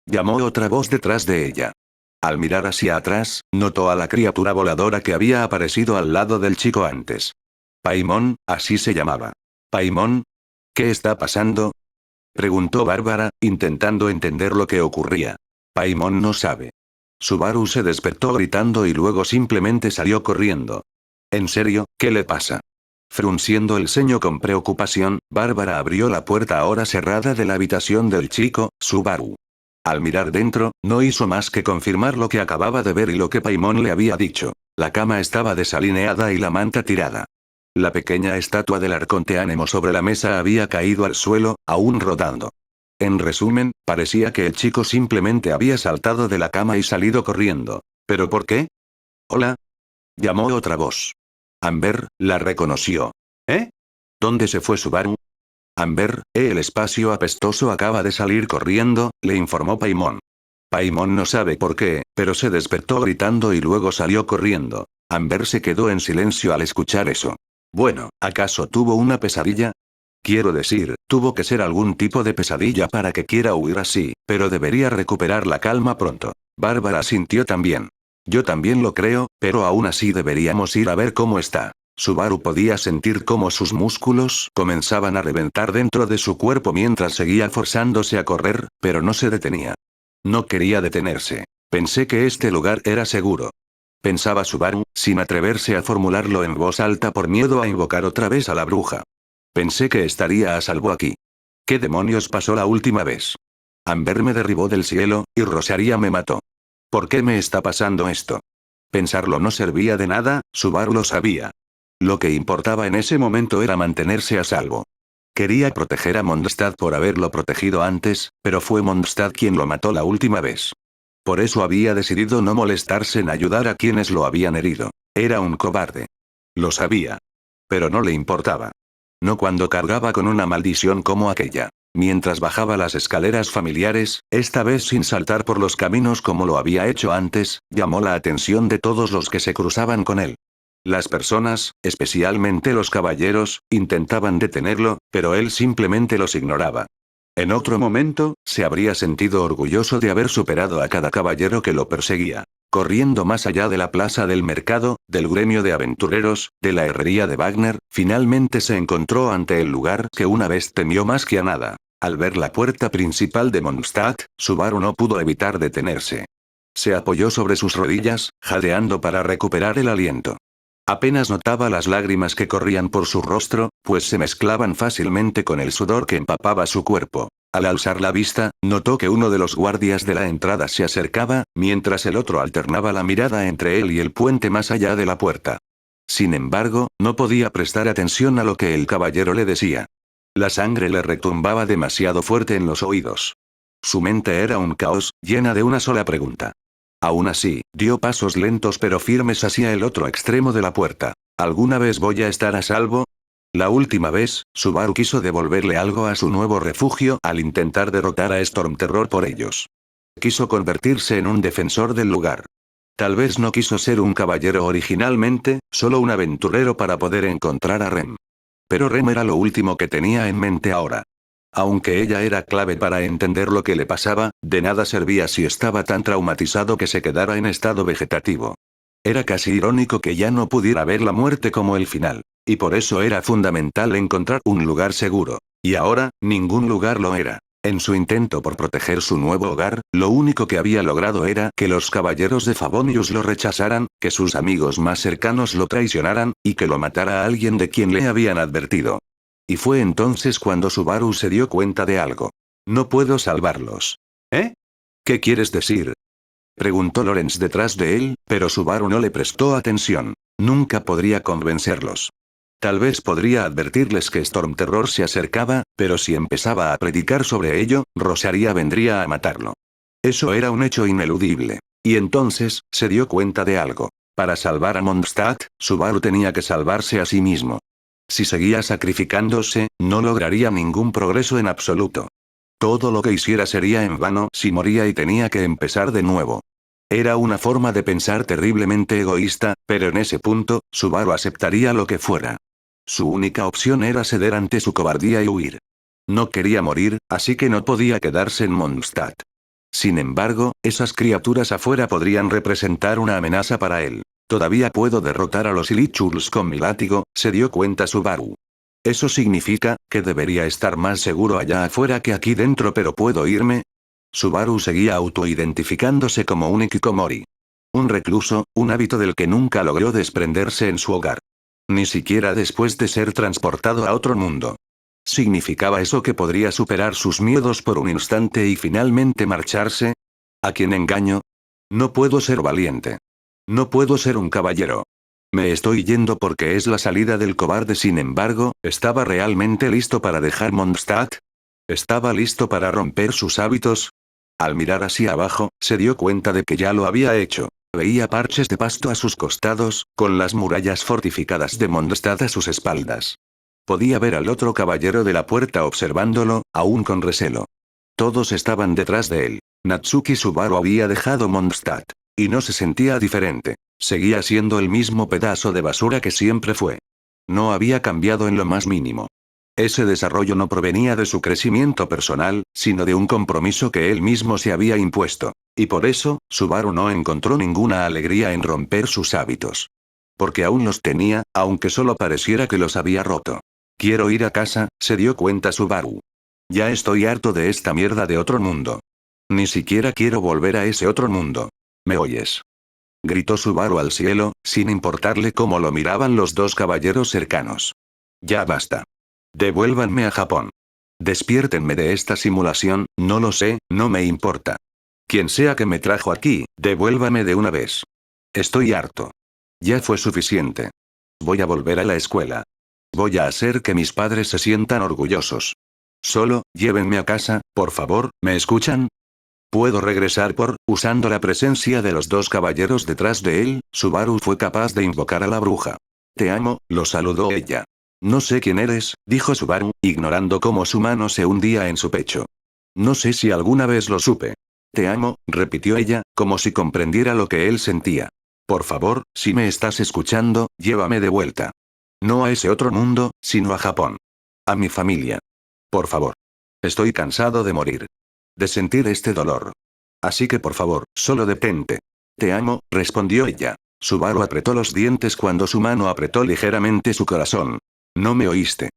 Llamó otra voz detrás de ella. Al mirar hacia atrás, notó a la criatura voladora que había aparecido al lado del chico antes. Paimon, así se llamaba. ¿Paimon? ¿Qué está pasando? Preguntó Bárbara, intentando entender lo que ocurría. Paimon no sabe. Subaru se despertó gritando y luego simplemente salió corriendo. ¿En serio, qué le pasa? Frunciendo el ceño con preocupación, Bárbara abrió la puerta ahora cerrada de la habitación del chico, Subaru. Al mirar dentro, no hizo más que confirmar lo que acababa de ver y lo que Paimon le había dicho. La cama estaba desalineada y la manta tirada. La pequeña estatua del Arconte Ánemo sobre la mesa había caído al suelo, aún rodando. En resumen, parecía que el chico simplemente había saltado de la cama y salido corriendo. ¿Pero por qué? Hola. Llamó otra voz. Amber, la reconoció. ¿Eh? ¿Dónde se fue Subaru? Amber, el espacio apestoso acaba de salir corriendo, le informó Paimon. Paimon no sabe por qué, pero se despertó gritando y luego salió corriendo. Amber se quedó en silencio al escuchar eso. Bueno, ¿acaso tuvo una pesadilla? Quiero decir, tuvo que ser algún tipo de pesadilla para que quiera huir así, pero debería recuperar la calma pronto. Bárbara sintió también. Yo también lo creo, pero aún así deberíamos ir a ver cómo está. Subaru podía sentir cómo sus músculos comenzaban a reventar dentro de su cuerpo mientras seguía forzándose a correr, pero no se detenía. No quería detenerse. Pensé que este lugar era seguro. Pensaba Subaru, sin atreverse a formularlo en voz alta por miedo a invocar otra vez a la bruja. Pensé que estaría a salvo aquí. ¿Qué demonios pasó la última vez? Amber me derribó del cielo, y Rosaria me mató. ¿Por qué me está pasando esto? Pensarlo no servía de nada, Subaru lo sabía. Lo que importaba en ese momento era mantenerse a salvo. Quería proteger a Mondstadt por haberlo protegido antes, pero fue Mondstadt quien lo mató la última vez. Por eso había decidido no molestarse en ayudar a quienes lo habían herido. Era un cobarde. Lo sabía. Pero no le importaba. No cuando cargaba con una maldición como aquella. Mientras bajaba las escaleras familiares, esta vez sin saltar por los caminos como lo había hecho antes, llamó la atención de todos los que se cruzaban con él. Las personas, especialmente los caballeros, intentaban detenerlo, pero él simplemente los ignoraba. En otro momento, se habría sentido orgulloso de haber superado a cada caballero que lo perseguía. Corriendo más allá de la plaza del mercado, del gremio de aventureros, de la herrería de Wagner, finalmente se encontró ante el lugar que una vez temió más que a nada. Al ver la puerta principal de Mondstadt, Subaru no pudo evitar detenerse. Se apoyó sobre sus rodillas, jadeando para recuperar el aliento. Apenas notaba las lágrimas que corrían por su rostro, pues se mezclaban fácilmente con el sudor que empapaba su cuerpo. Al alzar la vista, notó que uno de los guardias de la entrada se acercaba, mientras el otro alternaba la mirada entre él y el puente más allá de la puerta. Sin embargo, no podía prestar atención a lo que el caballero le decía. La sangre le retumbaba demasiado fuerte en los oídos. Su mente era un caos, llena de una sola pregunta. Aún así, dio pasos lentos pero firmes hacia el otro extremo de la puerta. ¿Alguna vez voy a estar a salvo? La última vez, Subaru quiso devolverle algo a su nuevo refugio al intentar derrotar a Stormterror por ellos. Quiso convertirse en un defensor del lugar. Tal vez no quiso ser un caballero originalmente, solo un aventurero para poder encontrar a Rem. Pero Rem era lo último que tenía en mente ahora. Aunque ella era clave para entender lo que le pasaba, de nada servía si estaba tan traumatizado que se quedara en estado vegetativo. Era casi irónico que ya no pudiera ver la muerte como el final. Y por eso era fundamental encontrar un lugar seguro. Y ahora, ningún lugar lo era. En su intento por proteger su nuevo hogar, lo único que había logrado era que los caballeros de Favonius lo rechazaran, que sus amigos más cercanos lo traicionaran, y que lo matara a alguien de quien le habían advertido. Y fue entonces cuando Subaru se dio cuenta de algo. No puedo salvarlos. ¿Eh? ¿Qué quieres decir? Preguntó Lorenz detrás de él, pero Subaru no le prestó atención. Nunca podría convencerlos. Tal vez podría advertirles que Stormterror se acercaba, pero si empezaba a predicar sobre ello, Rosaria vendría a matarlo. Eso era un hecho ineludible. Y entonces, se dio cuenta de algo. Para salvar a Mondstadt, Subaru tenía que salvarse a sí mismo. Si seguía sacrificándose, no lograría ningún progreso en absoluto. Todo lo que hiciera sería en vano si moría y tenía que empezar de nuevo. Era una forma de pensar terriblemente egoísta, pero en ese punto, Subaru aceptaría lo que fuera. Su única opción era ceder ante su cobardía y huir. No quería morir, así que no podía quedarse en Mondstadt. Sin embargo, esas criaturas afuera podrían representar una amenaza para él. Todavía puedo derrotar a los Ilichurls con mi látigo, se dio cuenta Subaru. ¿Eso significa que debería estar más seguro allá afuera que aquí dentro, pero puedo irme? Subaru seguía autoidentificándose como un hikikomori. Un recluso, un hábito del que nunca logró desprenderse en su hogar. Ni siquiera después de ser transportado a otro mundo. ¿Significaba eso que podría superar sus miedos por un instante y finalmente marcharse? ¿A quién engaño? No puedo ser valiente. No puedo ser un caballero. Me estoy yendo porque es la salida del cobarde. Sin embargo, ¿estaba realmente listo para dejar Mondstadt? ¿Estaba listo para romper sus hábitos? Al mirar hacia abajo, se dio cuenta de que ya lo había hecho. Veía parches de pasto a sus costados, con las murallas fortificadas de Mondstadt a sus espaldas. Podía ver al otro caballero de la puerta observándolo, aún con recelo. Todos estaban detrás de él. Natsuki Subaru había dejado Mondstadt. Y no se sentía diferente. Seguía siendo el mismo pedazo de basura que siempre fue. No había cambiado en lo más mínimo. Ese desarrollo no provenía de su crecimiento personal, sino de un compromiso que él mismo se había impuesto. Y por eso, Subaru no encontró ninguna alegría en romper sus hábitos. Porque aún los tenía, aunque solo pareciera que los había roto. Quiero ir a casa, se dio cuenta Subaru. Ya estoy harto de esta mierda de otro mundo. Ni siquiera quiero volver a ese otro mundo. ¿Me oyes? Gritó Subaru al cielo, sin importarle cómo lo miraban los dos caballeros cercanos. Ya basta. Devuélvanme a Japón. Despiértenme de esta simulación, no lo sé, no me importa. Quien sea que me trajo aquí, devuélvame de una vez. Estoy harto. Ya fue suficiente. Voy a volver a la escuela. Voy a hacer que mis padres se sientan orgullosos. Solo, llévenme a casa, por favor, ¿me escuchan? Puedo regresar usando la presencia de los dos caballeros detrás de él, Subaru fue capaz de invocar a la bruja. Te amo, lo saludó ella. No sé quién eres, dijo Subaru, ignorando cómo su mano se hundía en su pecho. No sé si alguna vez lo supe. Te amo, repitió ella, como si comprendiera lo que él sentía. Por favor, si me estás escuchando, llévame de vuelta. No a ese otro mundo, sino a Japón. A mi familia. Por favor. Estoy cansado de morir. De sentir este dolor. Así que por favor, solo detente. Te amo, respondió ella. Subaru apretó los dientes cuando su mano apretó ligeramente su corazón. No me oíste.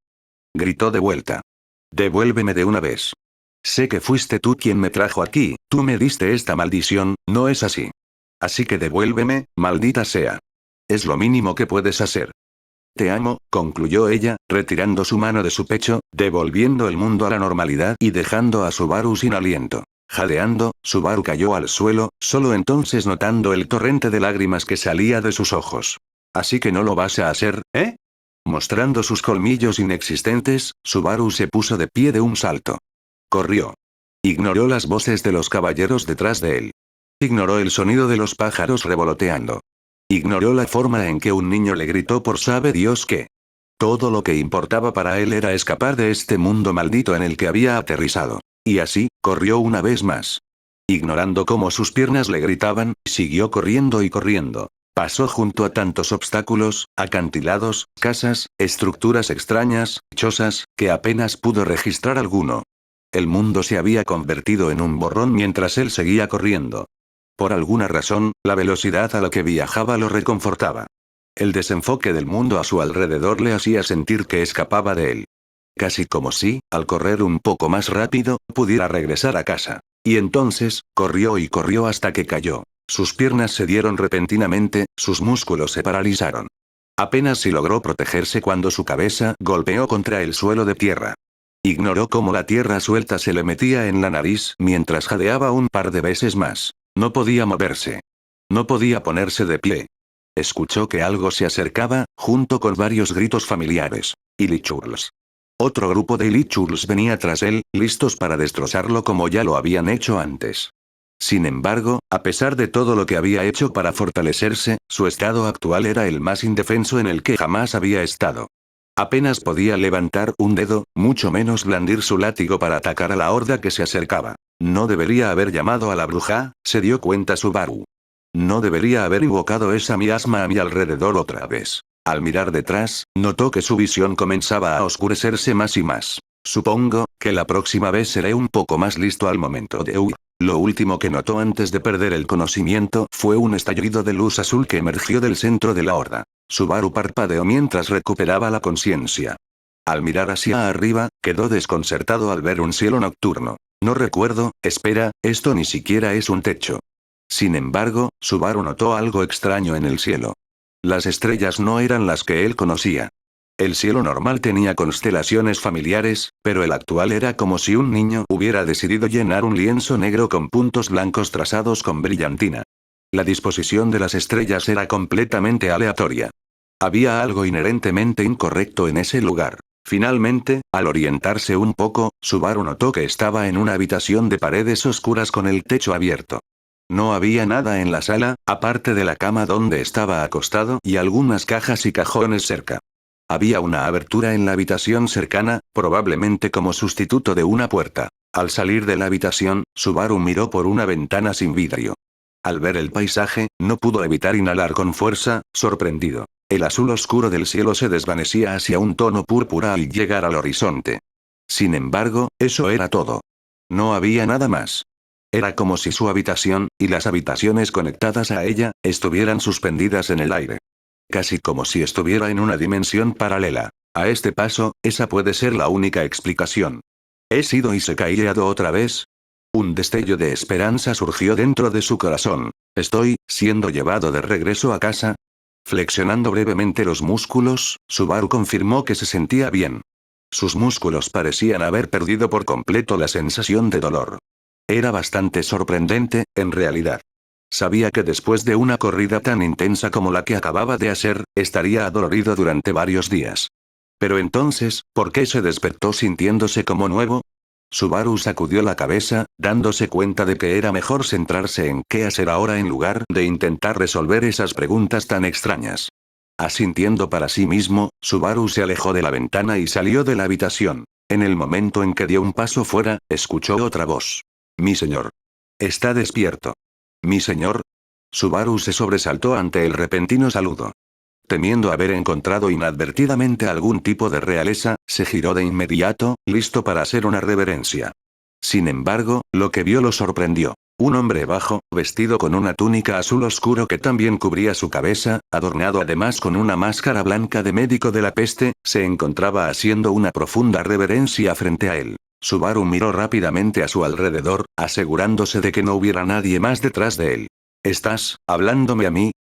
Gritó de vuelta. Devuélveme de una vez. Sé que fuiste tú quien me trajo aquí, tú me diste esta maldición, ¿no es así? Así que devuélveme, maldita sea. Es lo mínimo que puedes hacer. Te amo, concluyó ella, retirando su mano de su pecho, devolviendo el mundo a la normalidad y dejando a Subaru sin aliento. Jadeando, Subaru cayó al suelo, solo entonces notando el torrente de lágrimas que salía de sus ojos. Así que no lo vas a hacer, ¿eh? Mostrando sus colmillos inexistentes, Subaru se puso de pie de un salto. Corrió. Ignoró las voces de los caballeros detrás de él. Ignoró el sonido de los pájaros revoloteando. Ignoró la forma en que un niño le gritó por sabe Dios qué. Todo lo que importaba para él era escapar de este mundo maldito en el que había aterrizado. Y así, corrió una vez más. Ignorando cómo sus piernas le gritaban, siguió corriendo y corriendo. Pasó junto a tantos obstáculos, acantilados, casas, estructuras extrañas, chozas, que apenas pudo registrar alguno. El mundo se había convertido en un borrón mientras él seguía corriendo. Por alguna razón, la velocidad a la que viajaba lo reconfortaba. El desenfoque del mundo a su alrededor le hacía sentir que escapaba de él. Casi como si, al correr un poco más rápido, pudiera regresar a casa. Y entonces, corrió y corrió hasta que cayó. Sus piernas se dieron repentinamente, sus músculos se paralizaron. Apenas si logró protegerse cuando su cabeza golpeó contra el suelo de tierra. Ignoró cómo la tierra suelta se le metía en la nariz mientras jadeaba un par de veces más. No podía moverse. No podía ponerse de pie. Escuchó que algo se acercaba, junto con varios gritos familiares. Illichurls. Otro grupo de Illichurls venía tras él, listos para destrozarlo como ya lo habían hecho antes. Sin embargo, a pesar de todo lo que había hecho para fortalecerse, su estado actual era el más indefenso en el que jamás había estado. Apenas podía levantar un dedo, mucho menos blandir su látigo para atacar a la horda que se acercaba. No debería haber llamado a la bruja, se dio cuenta Subaru. No debería haber invocado esa miasma a mi alrededor otra vez. Al mirar detrás, notó que su visión comenzaba a oscurecerse más y más. Supongo que la próxima vez seré un poco más listo al momento de huir. Lo último que notó antes de perder el conocimiento fue un estallido de luz azul que emergió del centro de la horda. Subaru parpadeó mientras recuperaba la conciencia. Al mirar hacia arriba, quedó desconcertado al ver un cielo nocturno. No recuerdo, espera, esto ni siquiera es un techo. Sin embargo, Subaru notó algo extraño en el cielo. Las estrellas no eran las que él conocía. El cielo normal tenía constelaciones familiares, pero el actual era como si un niño hubiera decidido llenar un lienzo negro con puntos blancos trazados con brillantina. La disposición de las estrellas era completamente aleatoria. Había algo inherentemente incorrecto en ese lugar. Finalmente, al orientarse un poco, Subaru notó que estaba en una habitación de paredes oscuras con el techo abierto. No había nada en la sala, aparte de la cama donde estaba acostado y algunas cajas y cajones cerca. Había una abertura en la habitación cercana, probablemente como sustituto de una puerta. Al salir de la habitación, Subaru miró por una ventana sin vidrio. Al ver el paisaje, no pudo evitar inhalar con fuerza, sorprendido. El azul oscuro del cielo se desvanecía hacia un tono púrpura al llegar al horizonte. Sin embargo, eso era todo. No había nada más. Era como si su habitación, y las habitaciones conectadas a ella, estuvieran suspendidas en el aire. Casi como si estuviera en una dimensión paralela. A este paso, esa puede ser la única explicación. ¿He sido isekaiado otra vez? Un destello de esperanza surgió dentro de su corazón. ¿Estoy siendo llevado de regreso a casa? Flexionando brevemente los músculos, Subaru confirmó que se sentía bien. Sus músculos parecían haber perdido por completo la sensación de dolor. Era bastante sorprendente, en realidad. Sabía que después de una corrida tan intensa como la que acababa de hacer, estaría adolorido durante varios días. Pero entonces, ¿por qué se despertó sintiéndose como nuevo? Subaru sacudió la cabeza, dándose cuenta de que era mejor centrarse en qué hacer ahora en lugar de intentar resolver esas preguntas tan extrañas. Asintiendo para sí mismo, Subaru se alejó de la ventana y salió de la habitación. En el momento en que dio un paso fuera, escuchó otra voz. Mi señor. Está despierto. Mi señor. Subaru se sobresaltó ante el repentino saludo. Temiendo haber encontrado inadvertidamente algún tipo de realeza, se giró de inmediato, listo para hacer una reverencia. Sin embargo, lo que vio lo sorprendió. Un hombre bajo, vestido con una túnica azul oscuro que también cubría su cabeza, adornado además con una máscara blanca de médico de la peste, se encontraba haciendo una profunda reverencia frente a él. Subaru miró rápidamente a su alrededor, asegurándose de que no hubiera nadie más detrás de él. ¿Estás hablándome a mí?,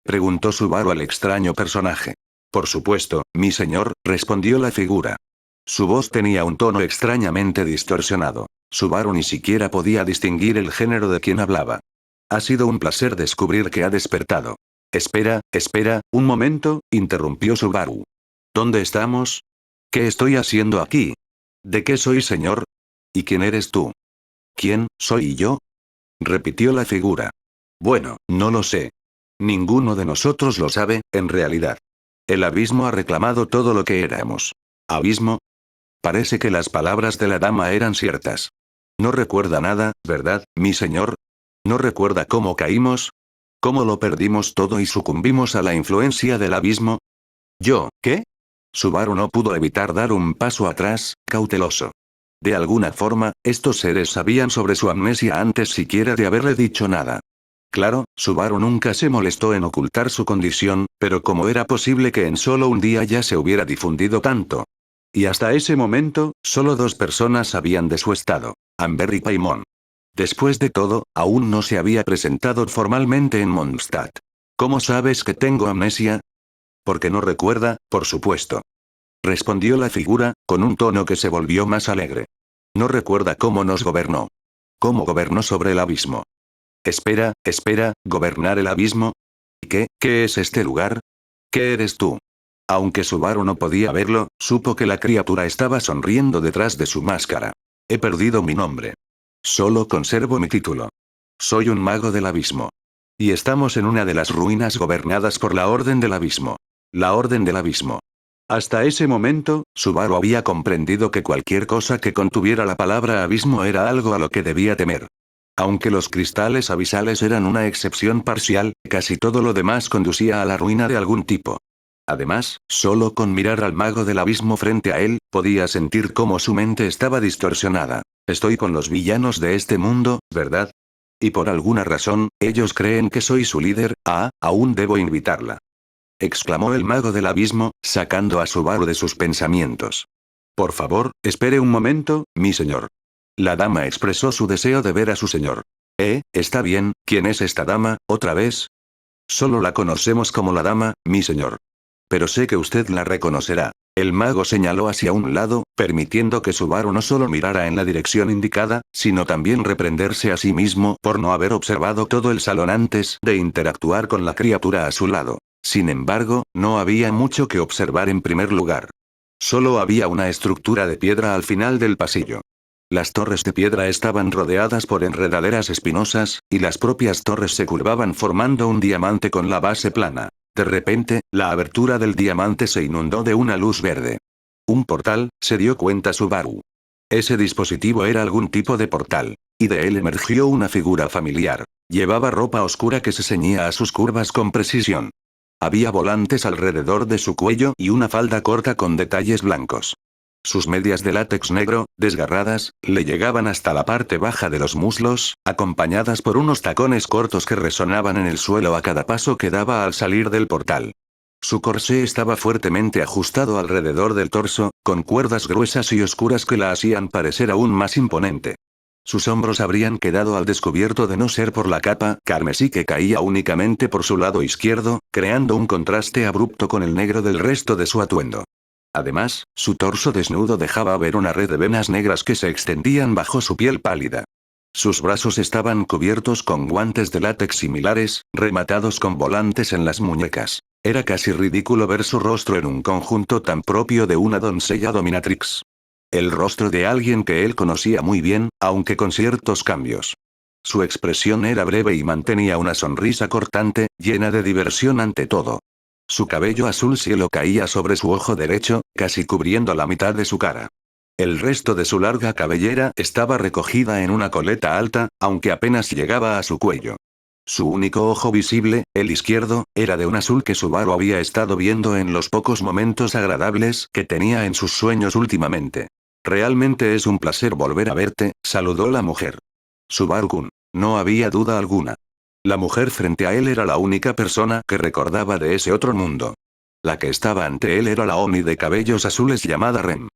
preguntó Subaru al extraño personaje. Por supuesto, mi señor, respondió la figura. Su voz tenía un tono extrañamente distorsionado. Subaru ni siquiera podía distinguir el género de quien hablaba. Ha sido un placer descubrir que ha despertado. Espera, un momento, interrumpió Subaru. ¿Dónde estamos? ¿Qué estoy haciendo aquí? ¿De qué soy señor? ¿Y quién eres tú? ¿Quién, soy yo? Repitió la figura. Bueno, no lo sé. Ninguno de nosotros lo sabe, en realidad. El abismo ha reclamado todo lo que éramos. ¿Abismo? Parece que las palabras de la dama eran ciertas. No recuerda nada, ¿verdad, mi señor? ¿No recuerda cómo caímos? ¿Cómo lo perdimos todo y sucumbimos a la influencia del abismo? ¿Qué? Subaru no pudo evitar dar un paso atrás, cauteloso. De alguna forma, estos seres sabían sobre su amnesia antes siquiera de haberle dicho nada. Claro, Subaru nunca se molestó en ocultar su condición, pero ¿cómo era posible que en solo un día ya se hubiera difundido tanto? Y hasta ese momento, solo dos personas sabían de su estado, Amber y Paimon. Después de todo, aún no se había presentado formalmente en Mondstadt. ¿Cómo sabes que tengo amnesia? Porque no recuerda, por supuesto. Respondió la figura, con un tono que se volvió más alegre. No recuerda cómo nos gobernó. ¿Cómo gobernó sobre el abismo? Espera, ¿gobernar el abismo? ¿Qué es este lugar? ¿Qué eres tú? Aunque Subaru no podía verlo, supo que la criatura estaba sonriendo detrás de su máscara. He perdido mi nombre. Solo conservo mi título. Soy un mago del abismo. Y estamos en una de las ruinas gobernadas por la Orden del Abismo. La Orden del Abismo. Hasta ese momento, Subaru había comprendido que cualquier cosa que contuviera la palabra abismo era algo a lo que debía temer. Aunque los cristales abisales eran una excepción parcial, casi todo lo demás conducía a la ruina de algún tipo. Además, solo con mirar al mago del abismo frente a él, podía sentir cómo su mente estaba distorsionada. Estoy con los villanos de este mundo, ¿verdad? Y por alguna razón, ellos creen que soy su líder. Aún debo invitarla. Exclamó el mago del abismo, sacando a Subaru de sus pensamientos. Por favor, espere un momento, mi señor. La dama expresó su deseo de ver a su señor. Está bien, ¿quién es esta dama, otra vez? Solo la conocemos como la dama, mi señor. Pero sé que usted la reconocerá. El mago señaló hacia un lado, permitiendo que Subaru no solo mirara en la dirección indicada, sino también reprenderse a sí mismo por no haber observado todo el salón antes de interactuar con la criatura a su lado. Sin embargo, no había mucho que observar en primer lugar. Solo había una estructura de piedra al final del pasillo. Las torres de piedra estaban rodeadas por enredaderas espinosas, y las propias torres se curvaban formando un diamante con la base plana. De repente, la abertura del diamante se inundó de una luz verde. Un portal, se dio cuenta Subaru. Ese dispositivo era algún tipo de portal. Y de él emergió una figura familiar. Llevaba ropa oscura que se ceñía a sus curvas con precisión. Había volantes alrededor de su cuello y una falda corta con detalles blancos. Sus medias de látex negro, desgarradas, le llegaban hasta la parte baja de los muslos, acompañadas por unos tacones cortos que resonaban en el suelo a cada paso que daba al salir del portal. Su corsé estaba fuertemente ajustado alrededor del torso, con cuerdas gruesas y oscuras que la hacían parecer aún más imponente. Sus hombros habrían quedado al descubierto de no ser por la capa carmesí que caía únicamente por su lado izquierdo, creando un contraste abrupto con el negro del resto de su atuendo. Además, su torso desnudo dejaba ver una red de venas negras que se extendían bajo su piel pálida. Sus brazos estaban cubiertos con guantes de látex similares, rematados con volantes en las muñecas. Era casi ridículo ver su rostro en un conjunto tan propio de una doncella dominatrix. El rostro de alguien que él conocía muy bien, aunque con ciertos cambios. Su expresión era breve y mantenía una sonrisa cortante, llena de diversión ante todo. Su cabello azul cielo caía sobre su ojo derecho, casi cubriendo la mitad de su cara. El resto de su larga cabellera estaba recogida en una coleta alta, aunque apenas llegaba a su cuello. Su único ojo visible, el izquierdo, era de un azul que Subaru había estado viendo en los pocos momentos agradables que tenía en sus sueños últimamente. Realmente es un placer volver a verte, saludó la mujer. Subaru-kun. No había duda alguna. La mujer frente a él era la única persona que recordaba de ese otro mundo. La que estaba ante él era la Oni de cabellos azules llamada Rem.